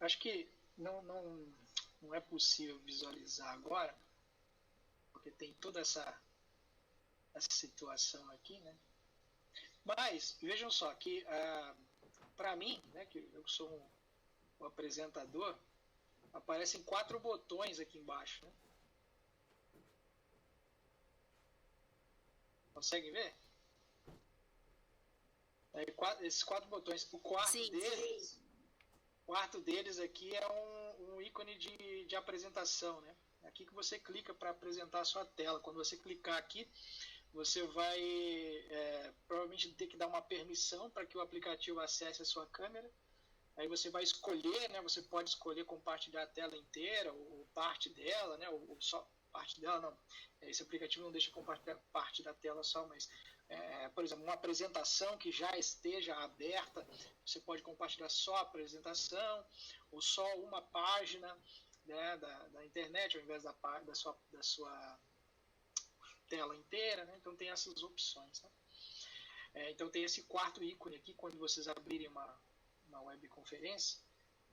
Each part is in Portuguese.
Acho que não é possível visualizar agora, porque tem toda essa situação aqui, né? Mas vejam só que para mim, né, que eu sou um apresentador, aparecem 4 botões aqui embaixo, né? Conseguem ver? Esses 4 botões. O quarto deles aqui é um ícone de apresentação, né? É aqui que você clica para apresentar a sua tela. Quando você clicar aqui, você vai provavelmente ter que dar uma permissão para que o aplicativo acesse a sua câmera. Aí você vai escolher, né? Você pode escolher compartilhar a tela inteira ou parte dela, né? Ou só parte dela, não. Esse aplicativo não deixa compartilhar parte da tela só, mas, por exemplo, uma apresentação que já esteja aberta, você pode compartilhar só a apresentação ou só uma página, né, da internet, ao invés da sua tela inteira, né? Então tem essas opções, né? Então tem esse quarto ícone aqui, quando vocês abrirem uma webconferência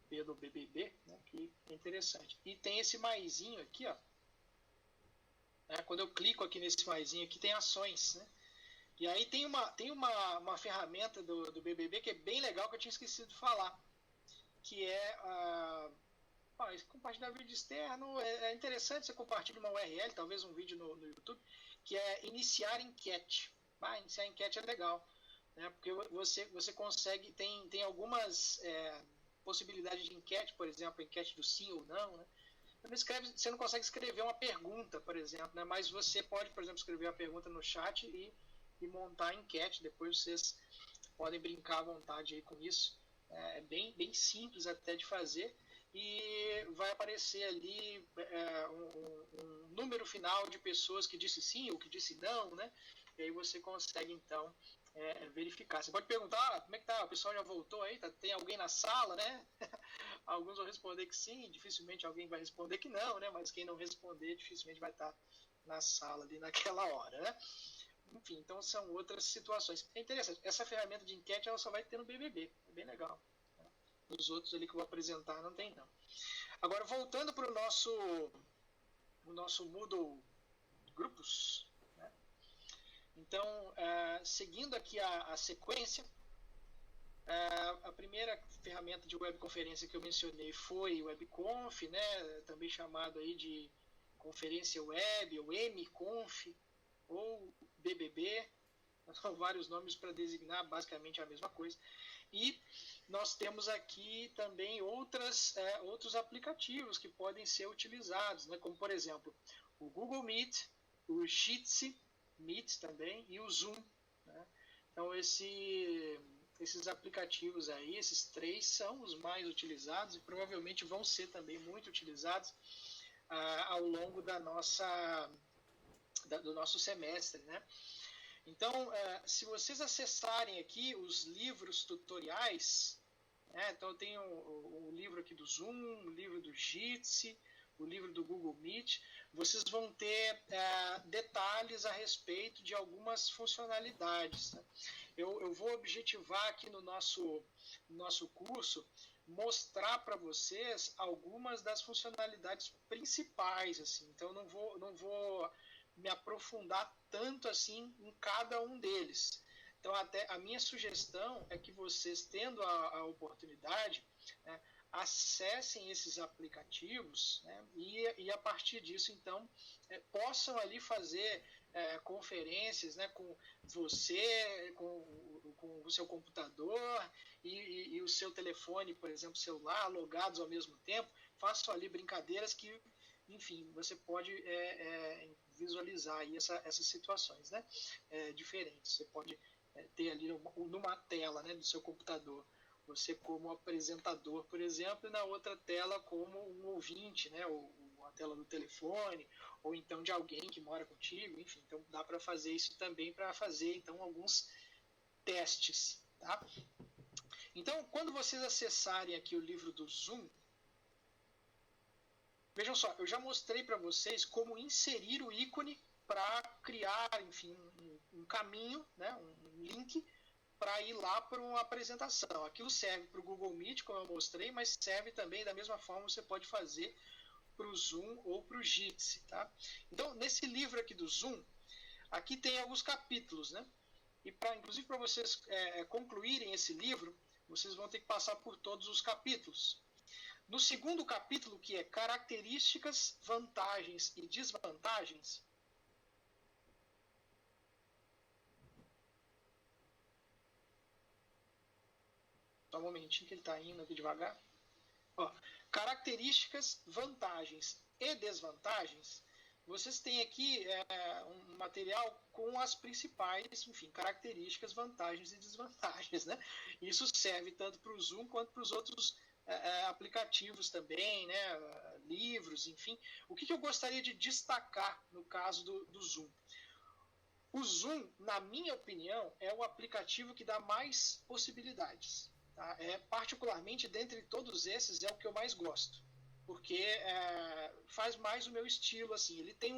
pelo BBB, né, que é interessante. E tem esse maisinho aqui, ó. Quando eu clico aqui nesse maisinho aqui, tem ações, né? E aí tem uma ferramenta do BBB que é bem legal, que eu tinha esquecido de falar, que é compartilhar vídeo externo. É interessante, você compartilha uma URL, talvez um vídeo no YouTube, que é iniciar enquete. Iniciar enquete é legal, né? Porque você consegue, tem algumas possibilidades de enquete, por exemplo, enquete do sim ou não, né? Você não consegue escrever uma pergunta, por exemplo, né? Mas você pode, por exemplo, escrever uma pergunta no chat e montar a enquete. Depois vocês podem brincar à vontade aí com isso. É bem simples até de fazer, e vai aparecer ali um número final de pessoas que disse sim ou que disse não, né? E aí você consegue, então, verificar. Você pode perguntar, como é que tá? O pessoal já voltou aí? Tem alguém na sala, né? Alguns vão responder que sim, dificilmente alguém vai responder que não, né? Mas quem não responder dificilmente vai estar na sala ali naquela hora, né? Enfim, então são outras situações. É interessante. Essa ferramenta de enquete ela só vai ter no BBB. É bem legal. Né? Os outros ali que eu vou apresentar não tem, não. Agora, voltando para o nosso Moodle Grupos. Né? Então, seguindo aqui a sequência, a primeira ferramenta de webconferência que eu mencionei foi o WebConf, né? Também chamado aí de conferência web, ou MConf, ou BBB, são vários nomes para designar basicamente a mesma coisa. E nós temos aqui também outros aplicativos que podem ser utilizados, né? Como, por exemplo, o Google Meet, o Jitsi Meet também e o Zoom. Né? Então, esses aplicativos aí, esses 3 são os mais utilizados e provavelmente vão ser também muito utilizados ao longo do nosso semestre, né? Então, se vocês acessarem aqui os livros tutoriais, né? Então eu tenho o livro aqui do Zoom, o livro do Jitsi, o livro do Google Meet, vocês vão ter detalhes a respeito de algumas funcionalidades. Né? Eu vou objetivar aqui no nosso curso mostrar para vocês algumas das funcionalidades principais. Assim. Então não vou me aprofundar tanto assim em cada um deles. Então, até a minha sugestão é que vocês, tendo a oportunidade, né, acessem esses aplicativos, né, e a partir disso, então, possam ali fazer conferências, né, com você, com o seu computador e o seu telefone, por exemplo, celular, logados ao mesmo tempo. Façam ali brincadeiras que, enfim, você pode visualizar aí essas situações, né, diferentes. Você pode ter ali numa tela, né, do seu computador, você como apresentador, por exemplo, e na outra tela como um ouvinte, né, ou a tela do telefone, ou então de alguém que mora contigo, enfim. Então dá para fazer isso também, para fazer então alguns testes, tá? Então, quando vocês acessarem aqui o livro do Zoom, vejam só, eu já mostrei para vocês como inserir o ícone para criar, enfim, um caminho, né, um link para ir lá para uma apresentação. Aquilo serve para o Google Meet, como eu mostrei, mas serve também da mesma forma você pode fazer para o Zoom ou para o Jitsi. Tá? Então, nesse livro aqui do Zoom, aqui tem alguns capítulos, né? E inclusive para vocês concluírem esse livro, vocês vão ter que passar por todos os capítulos. No segundo capítulo, que é características, vantagens e desvantagens, só um momentinho que ele está indo aqui devagar. Ó, características, vantagens e desvantagens, vocês têm aqui um material com as principais, enfim, características, vantagens e desvantagens, né? Isso serve tanto para o Zoom quanto para os outros aplicativos também, né? Livros, enfim. O que eu gostaria de destacar no caso do Zoom? O Zoom, na minha opinião, é o aplicativo que dá mais possibilidades. Tá? Particularmente, dentre todos esses, é o que eu mais gosto. Porque faz mais o meu estilo. Assim. Ele tem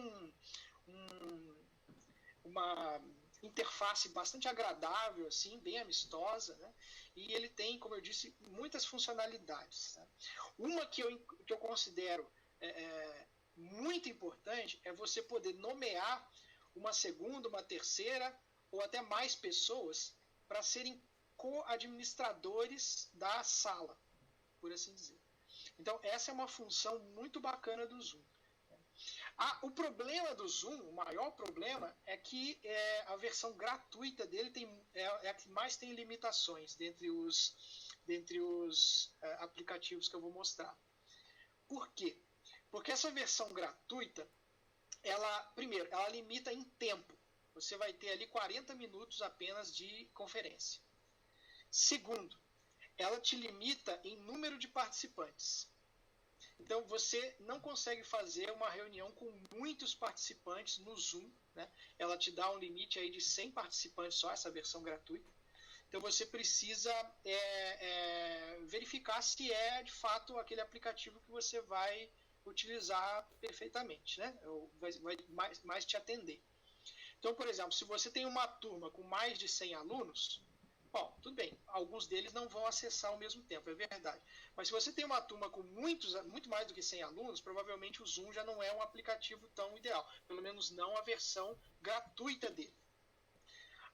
uma interface bastante agradável, assim, bem amistosa, né? E ele tem, como eu disse, muitas funcionalidades. Tá? Uma que eu considero muito importante é você poder nomear uma segunda, uma terceira ou até mais pessoas para serem co-administradores da sala, por assim dizer. Então, essa é uma função muito bacana do Zoom. O problema do Zoom, o maior problema, é que a versão gratuita dele é a que mais tem limitações dentre os aplicativos que eu vou mostrar. Por quê? Porque essa versão gratuita, primeiro, ela limita em tempo. Você vai ter ali 40 minutos apenas de conferência. Segundo, ela te limita em número de participantes. Então, você não consegue fazer uma reunião com muitos participantes no Zoom. Né? Ela te dá um limite aí de 100 participantes só, essa versão gratuita. Então, você precisa verificar se é, de fato, aquele aplicativo que você vai utilizar perfeitamente, né? Vai mais te atender. Então, por exemplo, se você tem uma turma com mais de 100 alunos, bom, tudo bem, alguns deles não vão acessar ao mesmo tempo, é verdade. Mas se você tem uma turma com muito mais do que 100 alunos, provavelmente o Zoom já não é um aplicativo tão ideal, pelo menos não a versão gratuita dele.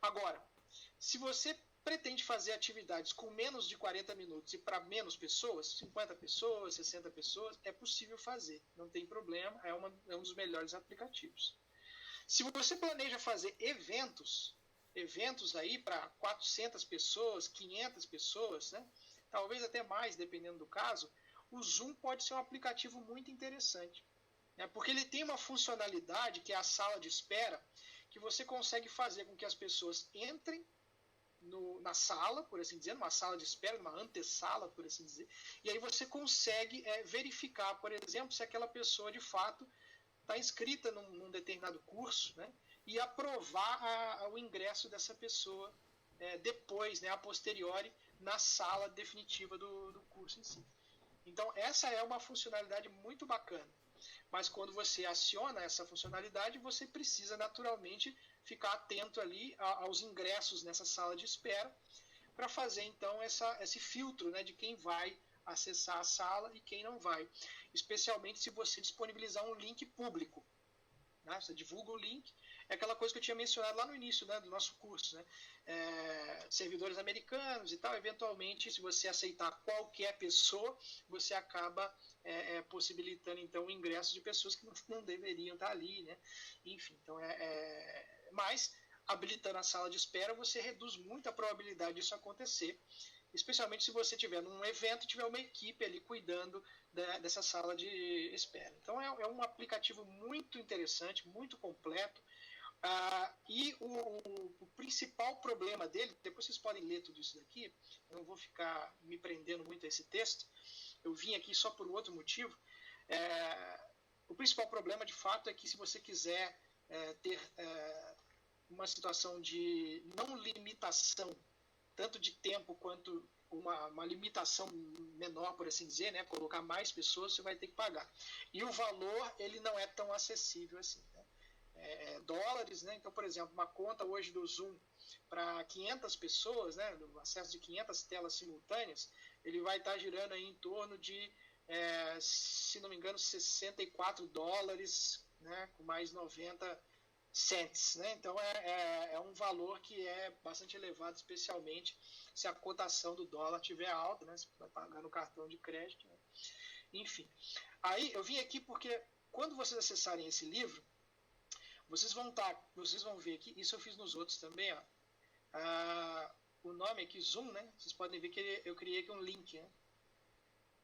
Agora, se você pretende fazer atividades com menos de 40 minutos e para menos pessoas, 50 pessoas, 60 pessoas, é possível fazer, não tem problema, é um dos melhores aplicativos. Se você planeja fazer eventos aí para 400 pessoas, 500 pessoas, né? Talvez até mais, dependendo do caso, o Zoom pode ser um aplicativo muito interessante. Né? Porque ele tem uma funcionalidade, que é a sala de espera, que você consegue fazer com que as pessoas entrem na sala, por assim dizer, numa sala de espera, numa antessala, por assim dizer, e aí você consegue verificar, por exemplo, se aquela pessoa de fato está inscrita num determinado curso, né, e aprovar o ingresso dessa pessoa depois, né, a posteriori, na sala definitiva do curso em si. Então, essa é uma funcionalidade muito bacana. Mas quando você aciona essa funcionalidade, você precisa naturalmente ficar atento ali aos ingressos nessa sala de espera para fazer então esse filtro, né, de quem vai acessar a sala e quem não vai. Especialmente se você disponibilizar um link público. Né? Você divulga o link, é aquela coisa que eu tinha mencionado lá no início, né, do nosso curso. Né? Servidores americanos e tal, eventualmente, se você aceitar qualquer pessoa, você acaba possibilitando então o ingresso de pessoas que não deveriam estar ali. Né? Enfim, então mas habilitando a sala de espera, você reduz muito a probabilidade disso acontecer, especialmente se você tiver num evento e tiver uma equipe ali cuidando dessa sala de espera. Então é um aplicativo muito interessante, muito completo. E o principal problema dele, depois vocês podem ler tudo isso daqui, eu não vou ficar me prendendo muito a esse texto, eu vim aqui só por um outro motivo. O principal problema, de fato, é que se você quiser ter uma situação de não limitação, tanto de tempo quanto uma limitação menor, por assim dizer, né? Colocar mais pessoas, você vai ter que pagar. E o valor, ele não é tão acessível assim. Né? dólares, né? Então, por exemplo, uma conta hoje do Zoom para 500 pessoas, né, do acesso de 500 telas simultâneas, ele vai estar girando aí em torno de, se não me engano, $64, né, com mais 90 cents, né? Então é um valor que é bastante elevado, especialmente se a cotação do dólar estiver alta, né? Você vai pagar no cartão de crédito, né? Enfim. Aí eu vim aqui porque quando vocês acessarem esse livro, vocês vão ver aqui, isso eu fiz nos outros também, ó. O nome aqui, Zoom, né? Vocês podem ver que eu criei aqui um link, né?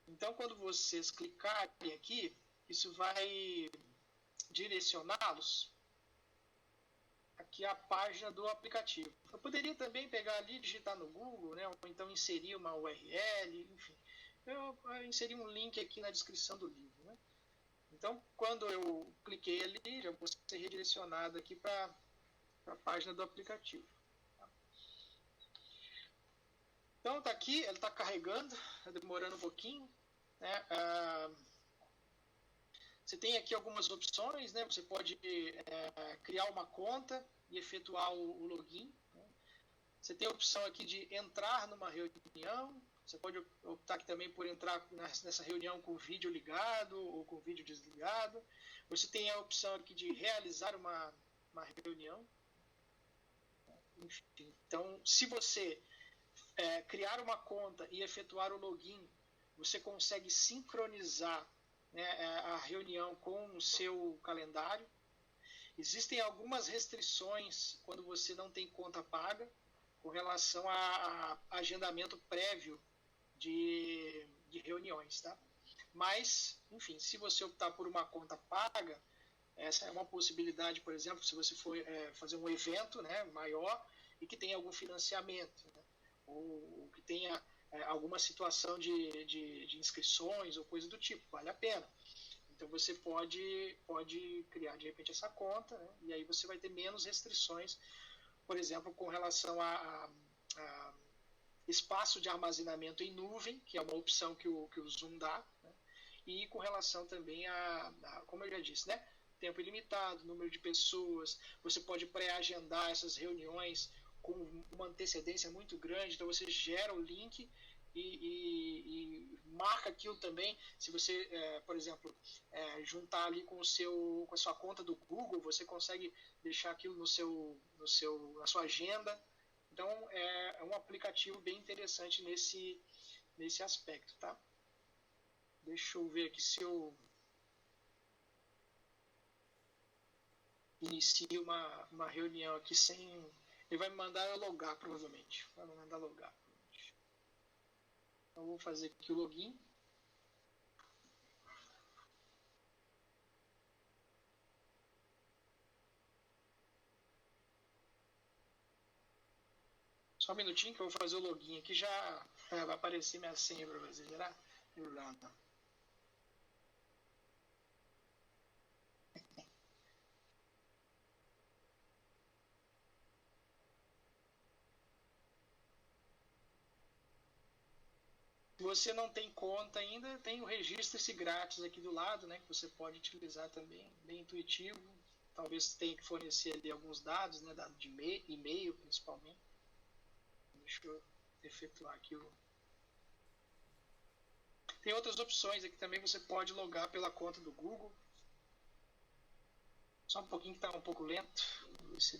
Então, quando vocês clicarem aqui, isso vai direcioná-los aqui à página do aplicativo. Eu poderia também pegar ali, digitar no Google, né? Ou então inserir uma URL, enfim. Eu inseri um link aqui na descrição do livro, né? Então, quando eu cliquei ali, já vou ser redirecionado aqui para a página do aplicativo. Então, está aqui, ele está carregando, está demorando um pouquinho, né? Você tem aqui algumas opções, né? Você pode criar uma conta e efetuar o login, né? Você tem a opção aqui de entrar numa reunião. Você pode optar aqui também por entrar nessa reunião com o vídeo ligado ou com o vídeo desligado. Você tem a opção aqui de realizar uma reunião. Enfim, então, se você criar uma conta e efetuar o login, você consegue sincronizar, né, a reunião com o seu calendário. Existem algumas restrições quando você não tem conta paga com relação a agendamento prévio de reuniões, tá? Mas, enfim, se você optar por uma conta paga, essa é uma possibilidade, por exemplo, se você for fazer um evento, né, maior e que tenha algum financiamento, né, ou que tenha alguma situação de inscrições ou coisa do tipo, vale a pena. Então você pode criar de repente essa conta, né, e aí você vai ter menos restrições, por exemplo, com relação a espaço de armazenamento em nuvem, que é uma opção que o Zoom dá, né, e com relação também como eu já disse, né, tempo ilimitado, número de pessoas, você pode pré-agendar essas reuniões com uma antecedência muito grande, então você gera o link e marca aquilo também. Se você, por exemplo, juntar ali com a sua conta do Google, você consegue deixar aquilo na sua agenda. Então é um aplicativo bem interessante nesse aspecto, tá? Deixa eu ver aqui se eu inicio uma reunião aqui sem... Ele vai me mandar eu logar, provavelmente. Vai me mandar logar. Então, vou fazer aqui o login. Só um minutinho que eu vou fazer o login aqui. Já vai aparecer minha senha para você. Será? Irlanda. Se você não tem conta ainda, tem o registro-se grátis aqui do lado, né, que você pode utilizar também, bem intuitivo. Talvez tenha que fornecer ali alguns dados, né, dado de e-mail principalmente. Deixa eu efetuar aqui Tem outras opções aqui também, você pode logar pela conta do Google. Só um pouquinho que está um pouco lento. Mas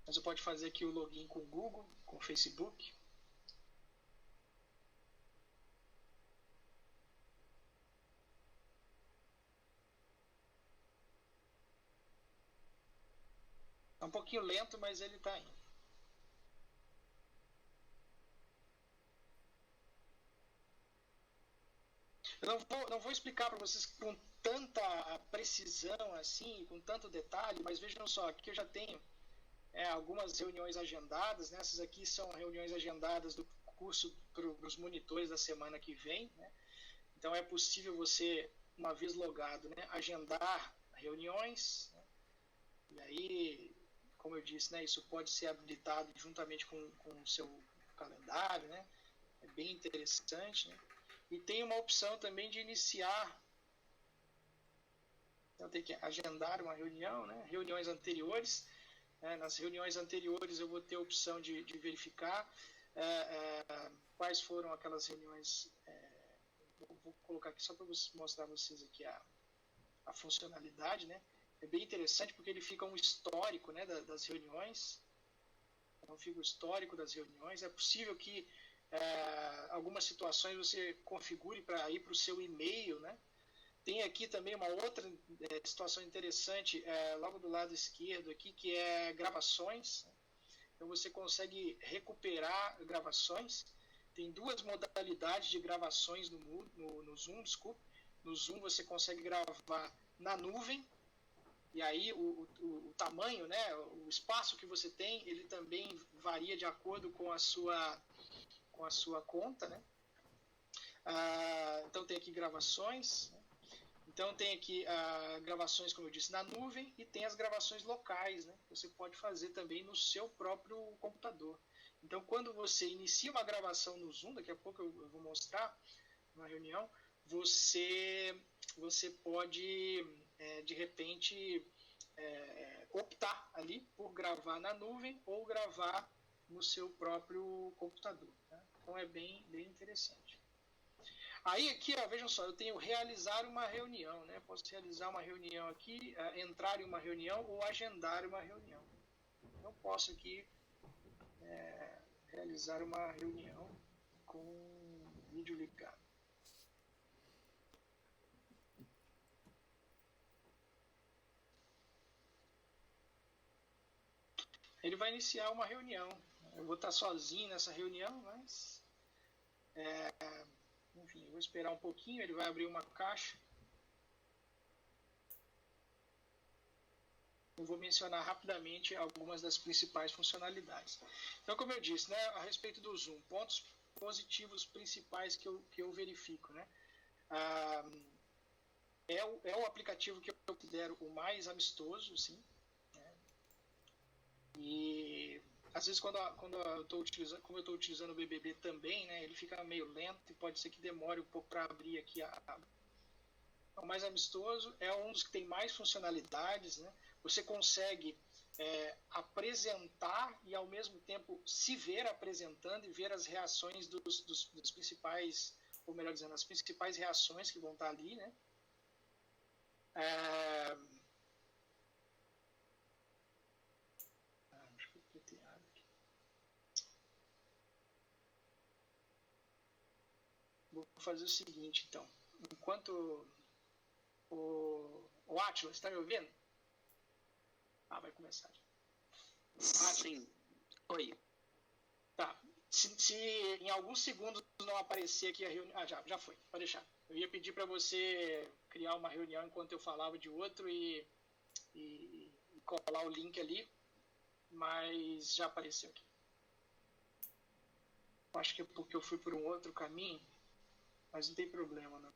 você pode fazer aqui o login com o Google, com o Facebook. É um pouquinho lento, mas ele está indo. Eu não vou explicar para vocês com tanta precisão assim, com tanto detalhe, mas vejam só, aqui eu já tenho algumas reuniões agendadas, né? Essas aqui são reuniões agendadas do curso para os monitores da semana que vem, né? Então é possível você, uma vez logado, né, agendar reuniões, né? E aí, como eu disse, né, isso pode ser habilitado juntamente com o seu calendário, né? É bem interessante, né? E tem uma opção também de iniciar Então tem que agendar uma reunião, né? Reuniões anteriores. Nas reuniões anteriores eu vou ter a opção de verificar quais foram aquelas reuniões. Vou colocar aqui só para mostrar a vocês aqui a funcionalidade, né? É bem interessante porque ele fica um histórico, né, das reuniões. Então fica o histórico das reuniões. É possível que algumas situações você configure para ir para o seu e-mail, né? Tem aqui também uma outra situação interessante, logo do lado esquerdo aqui, que é gravações. Então você consegue recuperar gravações. Tem duas modalidades de gravações no Zoom, desculpa. No Zoom você consegue gravar na nuvem, e aí o tamanho, né, o espaço que você tem, ele também varia de acordo com a sua conta, né? Então tem aqui gravações, né? Então tem aqui gravações, como eu disse, na nuvem, e tem as gravações locais, né? Você pode fazer também no seu próprio computador. Então quando você inicia uma gravação no Zoom, daqui a pouco eu vou mostrar na reunião, você pode de repente optar ali por gravar na nuvem ou gravar no seu próprio computador, né? Então é bem interessante. Aí aqui, vejam só, eu tenho realizar uma reunião, né? Posso realizar uma reunião aqui, entrar em uma reunião ou agendar uma reunião. Então posso aqui realizar uma reunião com o vídeo ligado. Ele vai iniciar uma reunião. Eu vou estar sozinho nessa reunião, mas enfim, eu vou esperar um pouquinho. Ele vai abrir uma caixa. Eu vou mencionar rapidamente algumas das principais funcionalidades. Então, como eu disse, né, a respeito do Zoom, pontos positivos principais que eu verifico, né? É o aplicativo que eu considero o mais amistoso, sim. Né? E às vezes quando eu estou utilizando o BBB também, né, ele fica meio lento e pode ser que demore um pouco para abrir aqui o mais amistoso, é um dos que tem mais funcionalidades, né? Você consegue apresentar e ao mesmo tempo se ver apresentando e ver as reações dos principais, ou melhor dizendo, as principais reações que vão estar ali, né? Vou fazer o seguinte, então. Enquanto o Atlas, está me ouvindo? Vai começar. Sim. Oi. Tá. Se em alguns segundos não aparecer aqui a reunião... já foi. Pode deixar. Eu ia pedir para você criar uma reunião enquanto eu falava de outro e colar o link ali, mas já apareceu aqui. Acho que é porque eu fui por um outro caminho, mas não tem problema, não.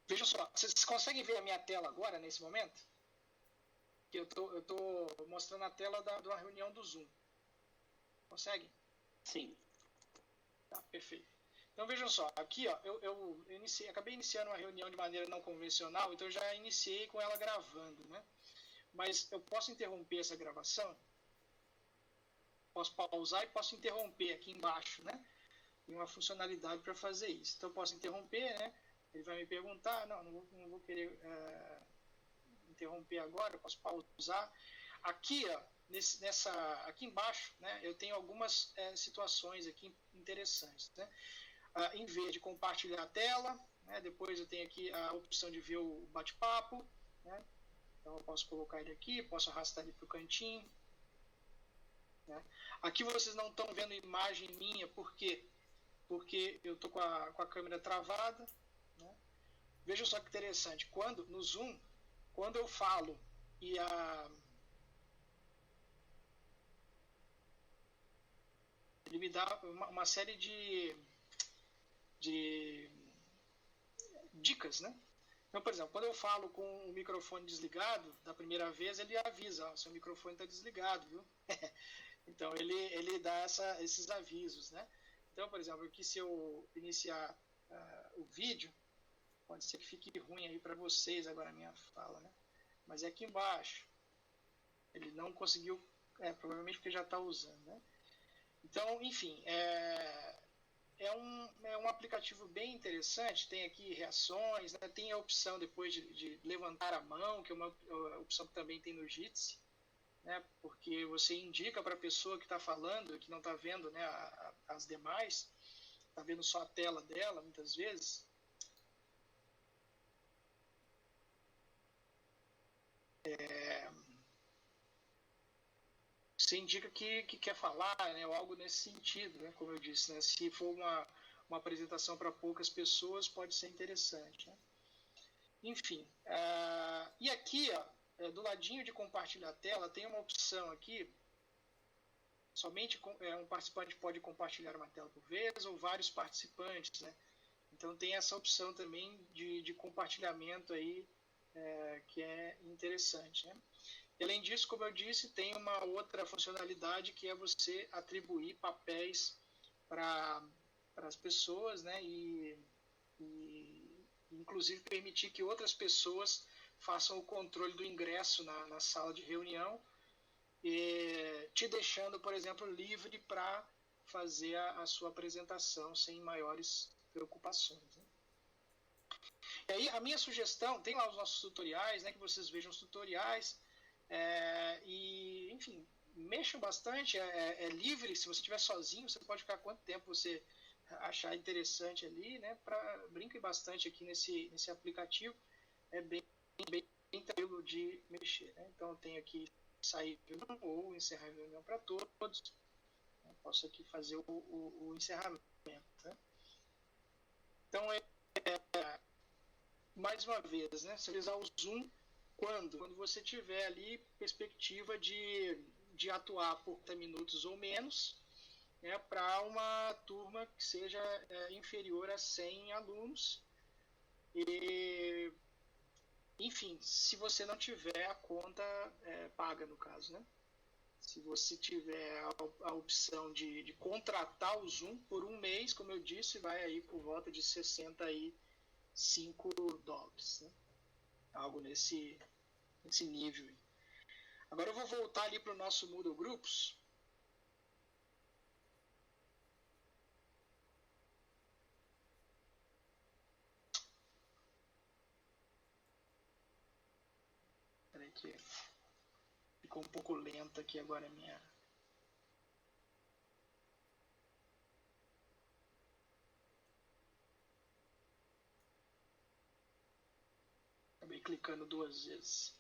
Vejam só, vocês conseguem ver a minha tela agora, nesse momento? Que eu tô mostrando a tela de uma reunião do Zoom. Consegue? Sim. Tá, perfeito. Então vejam só, aqui ó, eu acabei iniciando uma reunião de maneira não convencional, então eu já iniciei com ela gravando, né? Mas eu posso interromper essa gravação? Posso pausar e posso interromper aqui embaixo, né? Tem uma funcionalidade para fazer isso. Então eu posso interromper, né? Ele vai me perguntar, não vou querer interromper agora, eu posso pausar. Aqui, ó, aqui embaixo, né, eu tenho algumas situações aqui interessantes, né? Em vez de compartilhar a tela, né, depois eu tenho aqui a opção de ver o bate-papo, né? Então eu posso colocar ele aqui, posso arrastar ele para o cantinho, né? Aqui vocês não estão vendo imagem minha, por quê? Porque eu estou com a câmera travada, né? Veja só que interessante, no Zoom, quando eu falo e ele me dá uma série de dicas, né? Então, por exemplo, quando eu falo com o microfone desligado, da primeira vez ele avisa, seu microfone está desligado, viu? Então ele dá esses avisos, né? Então, por exemplo, aqui se eu iniciar o vídeo, Pode ser que fique ruim aí para vocês agora a minha fala, né? Mas é aqui embaixo. Ele não conseguiu, provavelmente porque já está usando, né? Então, enfim, é um aplicativo bem interessante. Tem aqui reações, né? Tem a opção depois de levantar a mão, que é uma opção que também tem no Jitsi, né? Porque você indica para a pessoa que está falando, que não está vendo, né, as demais, está vendo só a tela dela, muitas vezes. Você indica que quer falar, né, ou algo nesse sentido, né, como eu disse, né, se for uma apresentação para poucas pessoas, pode ser interessante, né? Enfim, e aqui, ó, do ladinho de compartilhar a tela, tem uma opção aqui, somente um participante pode compartilhar uma tela por vez, ou vários participantes, né? Então tem essa opção também de compartilhamento aí, que é interessante, né? Além disso, como eu disse, tem uma outra funcionalidade que é você atribuir papéis para as pessoas, né? E inclusive permitir que outras pessoas façam o controle do ingresso na sala de reunião, te deixando, por exemplo, livre para fazer a sua apresentação sem maiores preocupações, né? E aí a minha sugestão, tem lá os nossos tutoriais, né, que vocês vejam os tutoriais, e enfim, mexam bastante, é livre. Se você estiver sozinho, você pode ficar quanto tempo você achar interessante ali, né? Brinque bastante aqui nesse aplicativo, é bem tranquilo de mexer, né? Então eu tenho aqui sair ou encerrar a reunião para todos, né? Posso aqui fazer o encerramento, né? Então mais uma vez, né? Você usar o Zoom quando você tiver ali perspectiva de atuar por 30 minutos ou menos, né, para uma turma que seja inferior a 100 alunos. E, enfim, se você não tiver a conta paga, no caso, né? Se você tiver a opção de contratar o Zoom por um mês, como eu disse, vai aí por volta de $65, né? Algo nesse nível. Agora eu vou voltar ali para o nosso Moodle Grupos. Peraí que ficou um pouco lenta aqui agora a minha... Acabei clicando 2 vezes.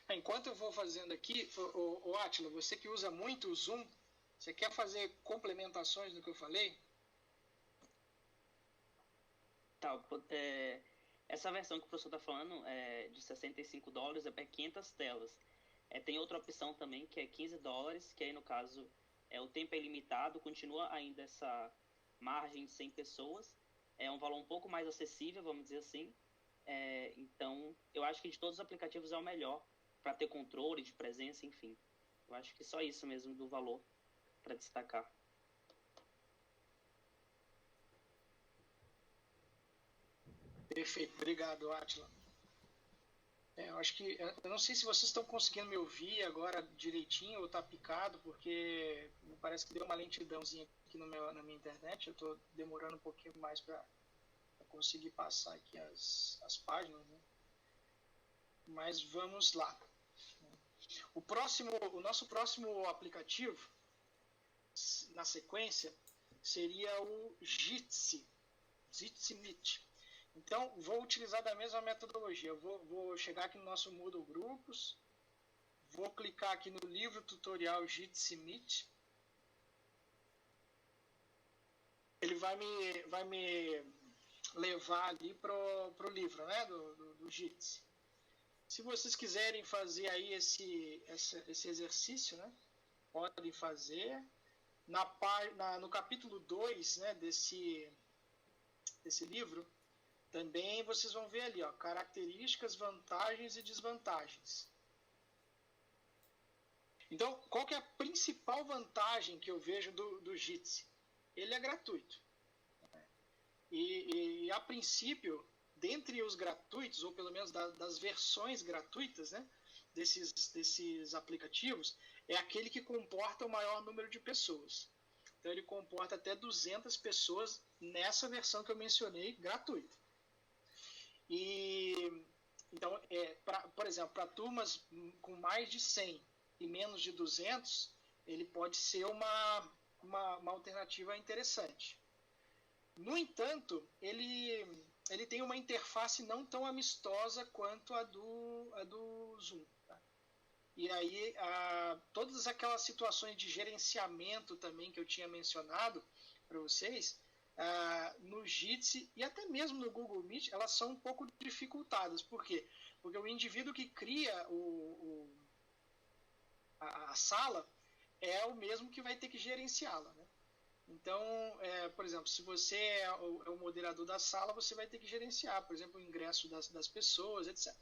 Enquanto eu vou fazendo aqui, o Átila, você que usa muito o Zoom, você quer fazer complementações no que eu falei? Tá, essa versão que o professor está falando de $65 é 500 telas. Tem outra opção também que é $15, que aí no caso o tempo é ilimitado, continua ainda essa margem de 100 pessoas. É um valor um pouco mais acessível, vamos dizer assim. Então, eu acho que de todos os aplicativos é o melhor para ter controle de presença, enfim. Eu acho que só isso mesmo do valor para destacar. Perfeito, obrigado, Átila. Eu acho que, eu não sei se vocês estão conseguindo me ouvir agora direitinho ou está picado, porque me parece que deu uma lentidãozinha aqui na minha internet. Eu estou demorando um pouquinho mais para conseguir passar aqui as páginas, né? Mas vamos lá. O nosso próximo aplicativo, na sequência, seria o Jitsi Meet. Então, vou utilizar da mesma metodologia. Eu vou chegar aqui no nosso Moodle Grupos, vou clicar aqui no livro tutorial Jitsi Meet. Ele vai me levar ali para o livro, né, do Jitsi. Se vocês quiserem fazer aí esse exercício, né, podem fazer. No capítulo 2, né, desse livro, também vocês vão ver ali, ó, características, vantagens e desvantagens. Então, qual que é a principal vantagem que eu vejo do Jitsi? ele é gratuito. E a princípio, dentre os gratuitos, ou pelo menos das versões gratuitas, né, desses aplicativos, é aquele que comporta o maior número de pessoas. Então ele comporta até 200 pessoas nessa versão que eu mencionei, gratuita. Então, por exemplo, para turmas com mais de 100 e menos de 200, ele pode ser uma alternativa interessante. No entanto, ele tem uma interface não tão amistosa quanto a do Zoom. Tá? E aí, todas aquelas situações de gerenciamento também que eu tinha mencionado para vocês, no Jitsi e até mesmo no Google Meet, elas são um pouco dificultadas. Por quê? Porque o indivíduo que cria a sala é o mesmo que vai ter que gerenciá-la, né? Então, por exemplo, se você é o moderador da sala, você vai ter que gerenciar, por exemplo, o ingresso das pessoas, etc.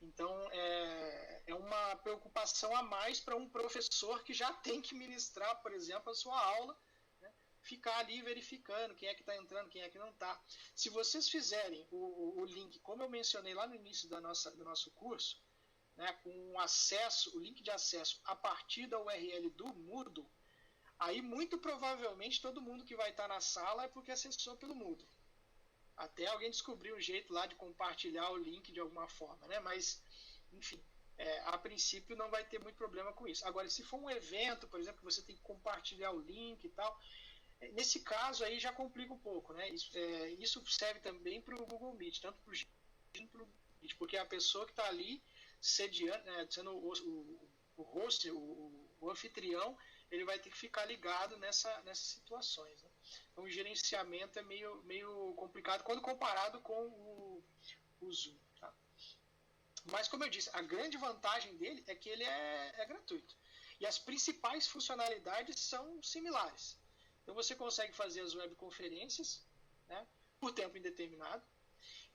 Então, é uma preocupação a mais para um professor que já tem que ministrar, por exemplo, a sua aula, né? Ficar ali verificando quem é que está entrando, quem é que não está. Se vocês fizerem o link, como eu mencionei lá no início do nosso curso, né, com o link de acesso a partir da URL do Moodle, aí muito provavelmente todo mundo que vai estar na sala é porque acessou pelo Moodle. Até alguém descobrir um jeito lá de compartilhar o link de alguma forma, né? Mas, enfim, a princípio não vai ter muito problema com isso. Agora, se for um evento, por exemplo, que você tem que compartilhar o link e tal, nesse caso aí já complica um pouco, né? Isso serve também para o Google Meet, tanto para o Git quanto para o Meet, porque a pessoa que está ali sendo o host, o anfitrião, ele vai ter que ficar ligado nessas situações, né? Então o gerenciamento é meio complicado quando comparado com o Zoom. Tá? Mas como eu disse, a grande vantagem dele é que ele é gratuito. E as principais funcionalidades são similares. Então você consegue fazer as webconferências, né, por tempo indeterminado,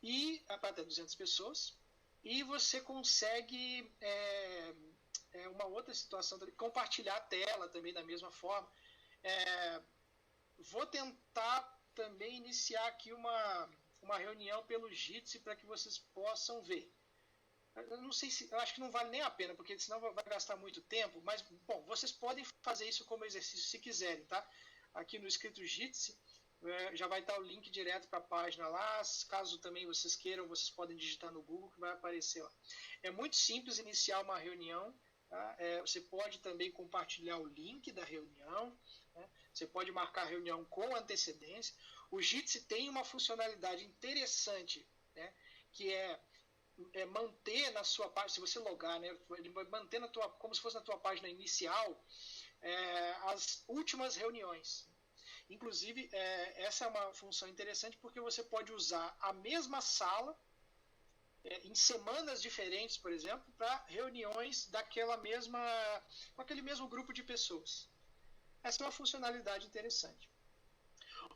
e para até 200 pessoas, e você consegue uma outra situação, compartilhar a tela também da mesma forma. Vou tentar também iniciar aqui uma reunião pelo Jitsi para que vocês possam ver. Eu não sei eu acho que não vale nem a pena, porque senão vai gastar muito tempo, mas, bom, vocês podem fazer isso como exercício se quiserem, tá? Aqui no escrito Jitsi, já vai estar o link direto para a página lá. Caso também vocês queiram, vocês podem digitar no Google que vai aparecer lá. É muito simples iniciar uma reunião. Tá? Você pode também compartilhar o link da reunião. Né? Você pode marcar a reunião com antecedência. O Jitsi tem uma funcionalidade interessante, né? Que é manter na sua página, se você logar, né? Ele vai manter como se fosse na tua página inicial, as últimas reuniões. Inclusive, essa é uma função interessante porque você pode usar a mesma sala em semanas diferentes, por exemplo, para reuniões com aquele mesmo grupo de pessoas. Essa é uma funcionalidade interessante.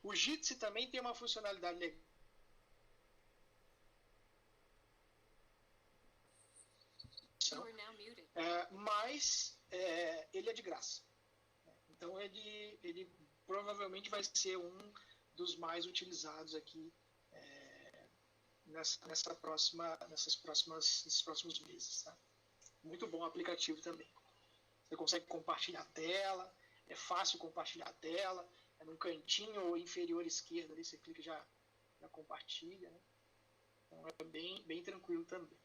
O Jitsi também tem uma funcionalidade legal. Mas ele é de graça. Então ele provavelmente vai ser um dos mais utilizados aqui nesses próximos meses. Tá? Muito bom o aplicativo também. Você consegue compartilhar a tela, é fácil compartilhar a tela, num cantinho inferior esquerdo ali, você clica e já compartilha. Né? Então é bem tranquilo também.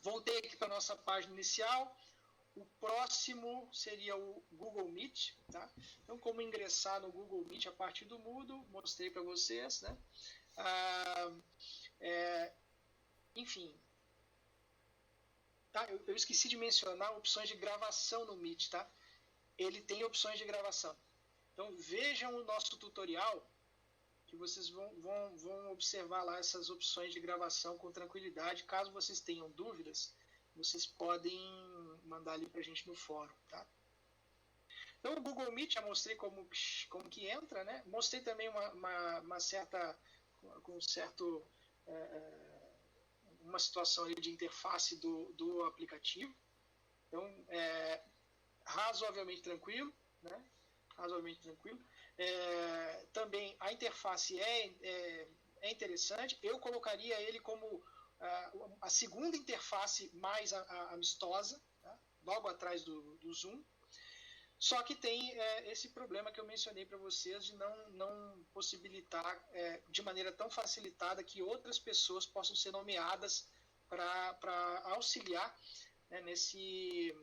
Voltei aqui para a nossa página inicial. O próximo seria o Google Meet. Tá? Então, como ingressar no Google Meet a partir do Moodle, mostrei para vocês. Né? Enfim, tá? Eu esqueci de mencionar opções de gravação no Meet. Tá? Ele tem opções de gravação. Então, vejam o nosso tutorial, que vocês vão observar lá essas opções de gravação com tranquilidade. Caso vocês tenham dúvidas, vocês podem mandar ali para a gente no fórum. Tá? Então, o Google Meet, já mostrei como que entra. Né? Mostrei também uma situação ali de interface do aplicativo. Então, razoavelmente tranquilo. Né? Razoavelmente tranquilo. Também a interface é interessante. Eu colocaria ele como a segunda interface mais amistosa, tá? Logo atrás do Zoom. Só que tem esse problema que eu mencionei para vocês de não possibilitar de maneira tão facilitada que outras pessoas possam ser nomeadas para auxiliar, né, nesse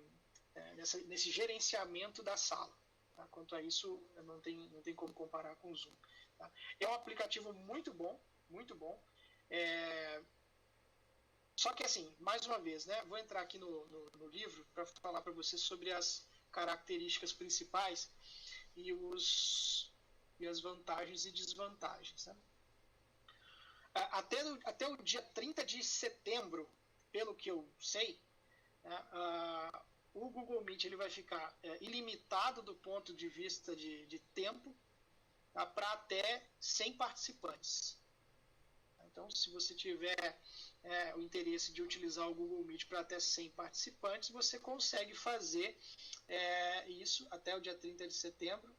gerenciamento da sala. Tá? Quanto a isso, não tem como comparar com o Zoom. Tá? É um aplicativo muito bom, muito bom. Só que assim, mais uma vez, né, vou entrar aqui no livro para falar para vocês sobre as características principais e as vantagens e desvantagens. Né? Até o dia 30 de setembro, pelo que eu sei, né, o Google Meet ele vai ficar ilimitado do ponto de vista de tempo, tá, para até 100 participantes. Então, se você tiver o interesse de utilizar o Google Meet para até 100 participantes, você consegue fazer isso até o dia 30 de setembro.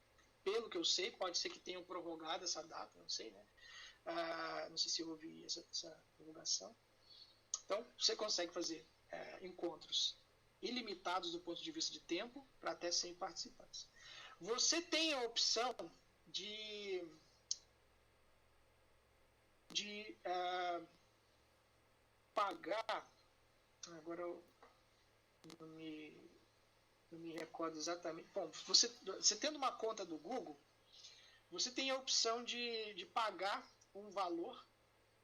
Pelo que eu sei, pode ser que tenham prorrogado essa data, não sei, né? Não sei se eu ouvi essa prorrogação. Então, você consegue fazer encontros ilimitados do ponto de vista de tempo para até 100 participantes. Você tem a opção de pagar, agora eu não me recordo exatamente. Bom, você tendo uma conta do Google, você tem a opção de pagar um valor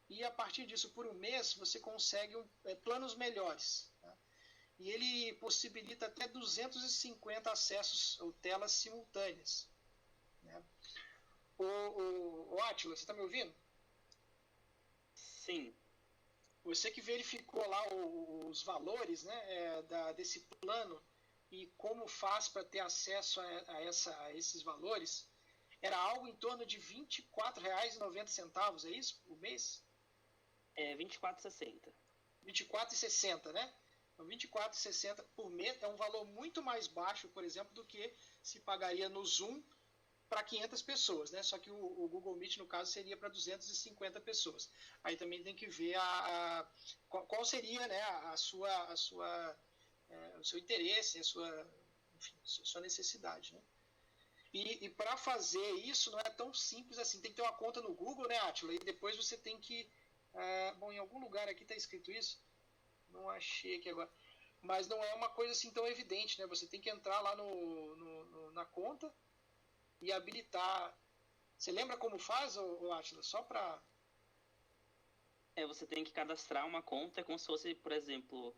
e a partir disso, por um mês, você consegue planos melhores. Tá? E ele possibilita até 250 acessos ou telas simultâneas. Né? Átila, você está me ouvindo? Sim. Você que verificou lá os valores, né, desse plano e como faz para ter acesso a esses valores, era algo em torno de R$ 24,90, é isso? Por mês? É R$ 24,60. R$ 24,60, né? Então, R$ 24,60 por mês é um valor muito mais baixo, por exemplo, do que se pagaria no Zoom para 500 pessoas, né? Só que o Google Meet, no caso, seria para 250 pessoas. Aí também tem que ver qual seria, né, o seu interesse, sua necessidade, né? E para fazer isso não é tão simples assim. Tem que ter uma conta no Google, né, Átila? E depois você tem que... bom, em algum lugar aqui está escrito isso. Não achei aqui agora. Mas não é uma coisa assim tão evidente, né? Você tem que entrar lá na conta e habilitar. Você lembra como faz, Átila? Só para... Você tem que cadastrar uma conta, como se fosse, por exemplo,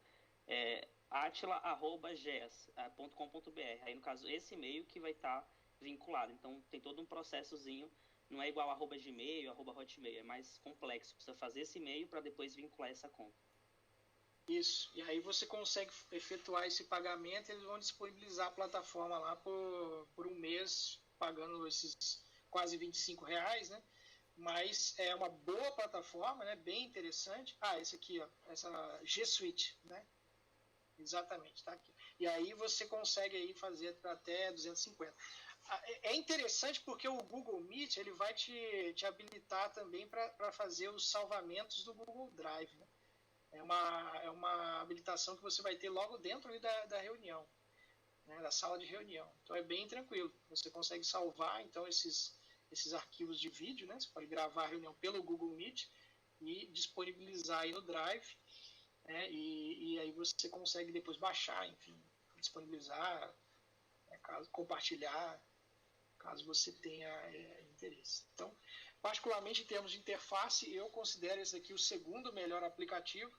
atila@ges.com.br. Aí, no caso, esse e-mail que vai estar vinculado. Então, tem todo um processozinho. Não é igual @gmail, @hotmail. É mais complexo. Precisa fazer esse e-mail para depois vincular essa conta. Isso. E aí você consegue efetuar esse pagamento e eles vão disponibilizar a plataforma lá por um mês, pagando esses quase R$25, né? Mas é uma boa plataforma, né? Bem interessante. Esse aqui, ó, essa G Suite, né? Exatamente, tá aqui. E aí você consegue aí fazer para até 250. É interessante porque o Google Meet ele vai te habilitar também para fazer os salvamentos do Google Drive, né? É uma habilitação que você vai ter logo dentro ali da reunião, né, da sala de reunião. Então é bem tranquilo. Você consegue salvar então esses arquivos de vídeo, né? Você pode gravar a reunião pelo Google Meet e disponibilizar aí no Drive, né? E aí você consegue depois baixar, enfim, disponibilizar, né, compartilhar, caso você tenha interesse. Então, particularmente em termos de interface, eu considero esse aqui o segundo melhor aplicativo,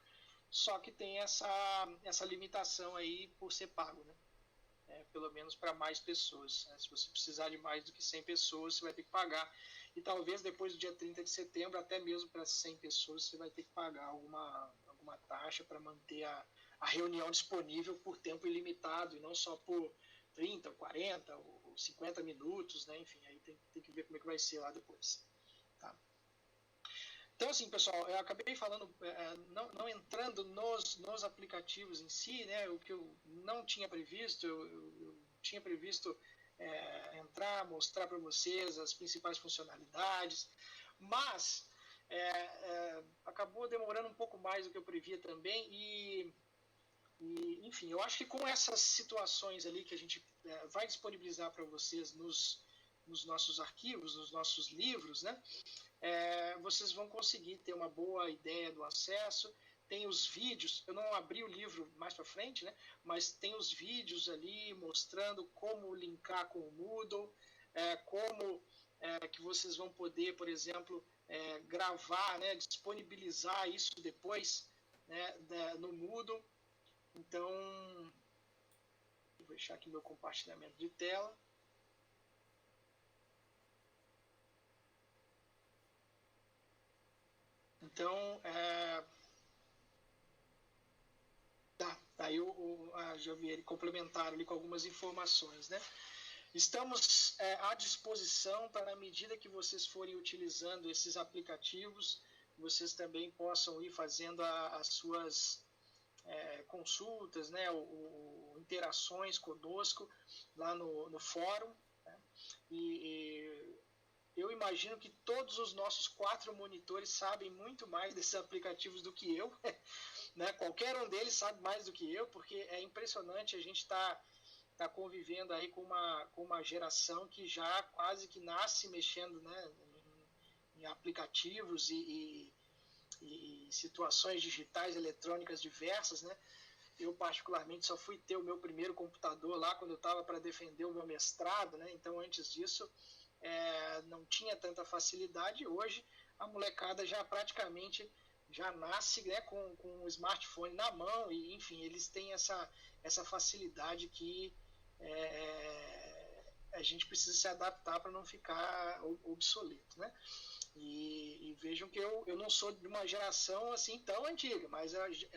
só que tem essa limitação aí por ser pago, né? Pelo menos para mais pessoas, né? Se você precisar de mais do que 100 pessoas, você vai ter que pagar. E talvez depois do dia 30 de setembro, até mesmo para 100 pessoas, você vai ter que pagar alguma taxa para manter a reunião disponível por tempo ilimitado e não só por 30, 40 ou 50 minutos, né? Enfim, aí tem que ver como é que vai ser lá depois. Tá? Então, assim, pessoal, eu acabei falando, não entrando nos aplicativos em si, né? O que eu não tinha previsto, eu tinha previsto entrar, mostrar para vocês as principais funcionalidades, mas acabou demorando um pouco mais do que eu previa também enfim, eu acho que com essas situações ali que a gente vai disponibilizar para vocês nos nossos arquivos, nos nossos livros, né, vocês vão conseguir ter uma boa ideia do acesso. Tem os vídeos, eu não abri o livro mais para frente, né, mas tem os vídeos ali mostrando como linkar com o Moodle, como que vocês vão poder, por exemplo, gravar, né, disponibilizar isso depois, né, no Moodle. Então, vou deixar aqui meu compartilhamento de tela. Então, tá aí a Javier complementaram ali com algumas informações, né? Estamos à disposição para, na medida que vocês forem utilizando esses aplicativos, vocês também possam ir fazendo as suas consultas, né, interações conosco lá no fórum, né? E eu imagino que todos os nossos 4 monitores sabem muito mais desses aplicativos do que eu, né? Qualquer um deles sabe mais do que eu, porque é impressionante a gente tá convivendo aí com uma geração que já quase que nasce mexendo, né, em aplicativos e situações digitais eletrônicas diversas, né? Eu particularmente só fui ter o meu primeiro computador lá quando eu estava para defender o meu mestrado, né? Então antes disso não tinha tanta facilidade. Hoje a molecada já praticamente já nasce, né, com o smartphone na mão e enfim, eles têm essa facilidade que a gente precisa se adaptar para não ficar obsoleto, né? E vejam que eu não sou de uma geração assim tão antiga, mas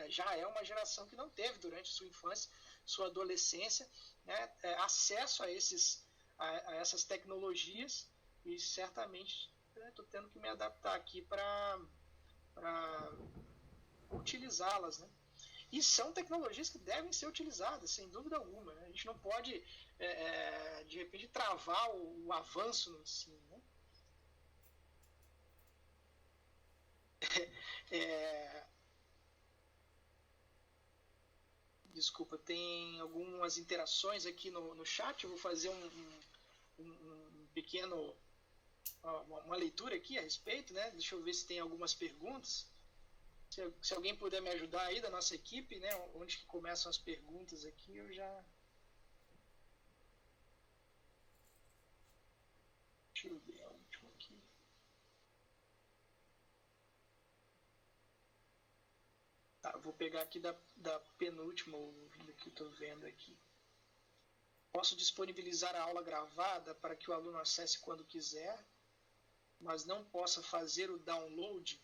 já é uma geração que não teve durante sua infância, sua adolescência, né, acesso a essas tecnologias e certamente estou tendo que me adaptar aqui para utilizá-las, né? E são tecnologias que devem ser utilizadas, sem dúvida alguma, né? A gente não pode, de repente, travar o avanço no ensino, né? Desculpa, tem algumas interações aqui no chat. Eu vou fazer um pequeno uma leitura aqui a respeito, né? Deixa eu ver se tem algumas perguntas. Se alguém puder me ajudar aí da nossa equipe, né? Onde que começam as perguntas aqui, eu já... Deixa eu ver a última aqui. Tá, vou pegar aqui da penúltima ouvida que eu estou vendo aqui. Posso disponibilizar a aula gravada para que o aluno acesse quando quiser, mas não possa fazer o download?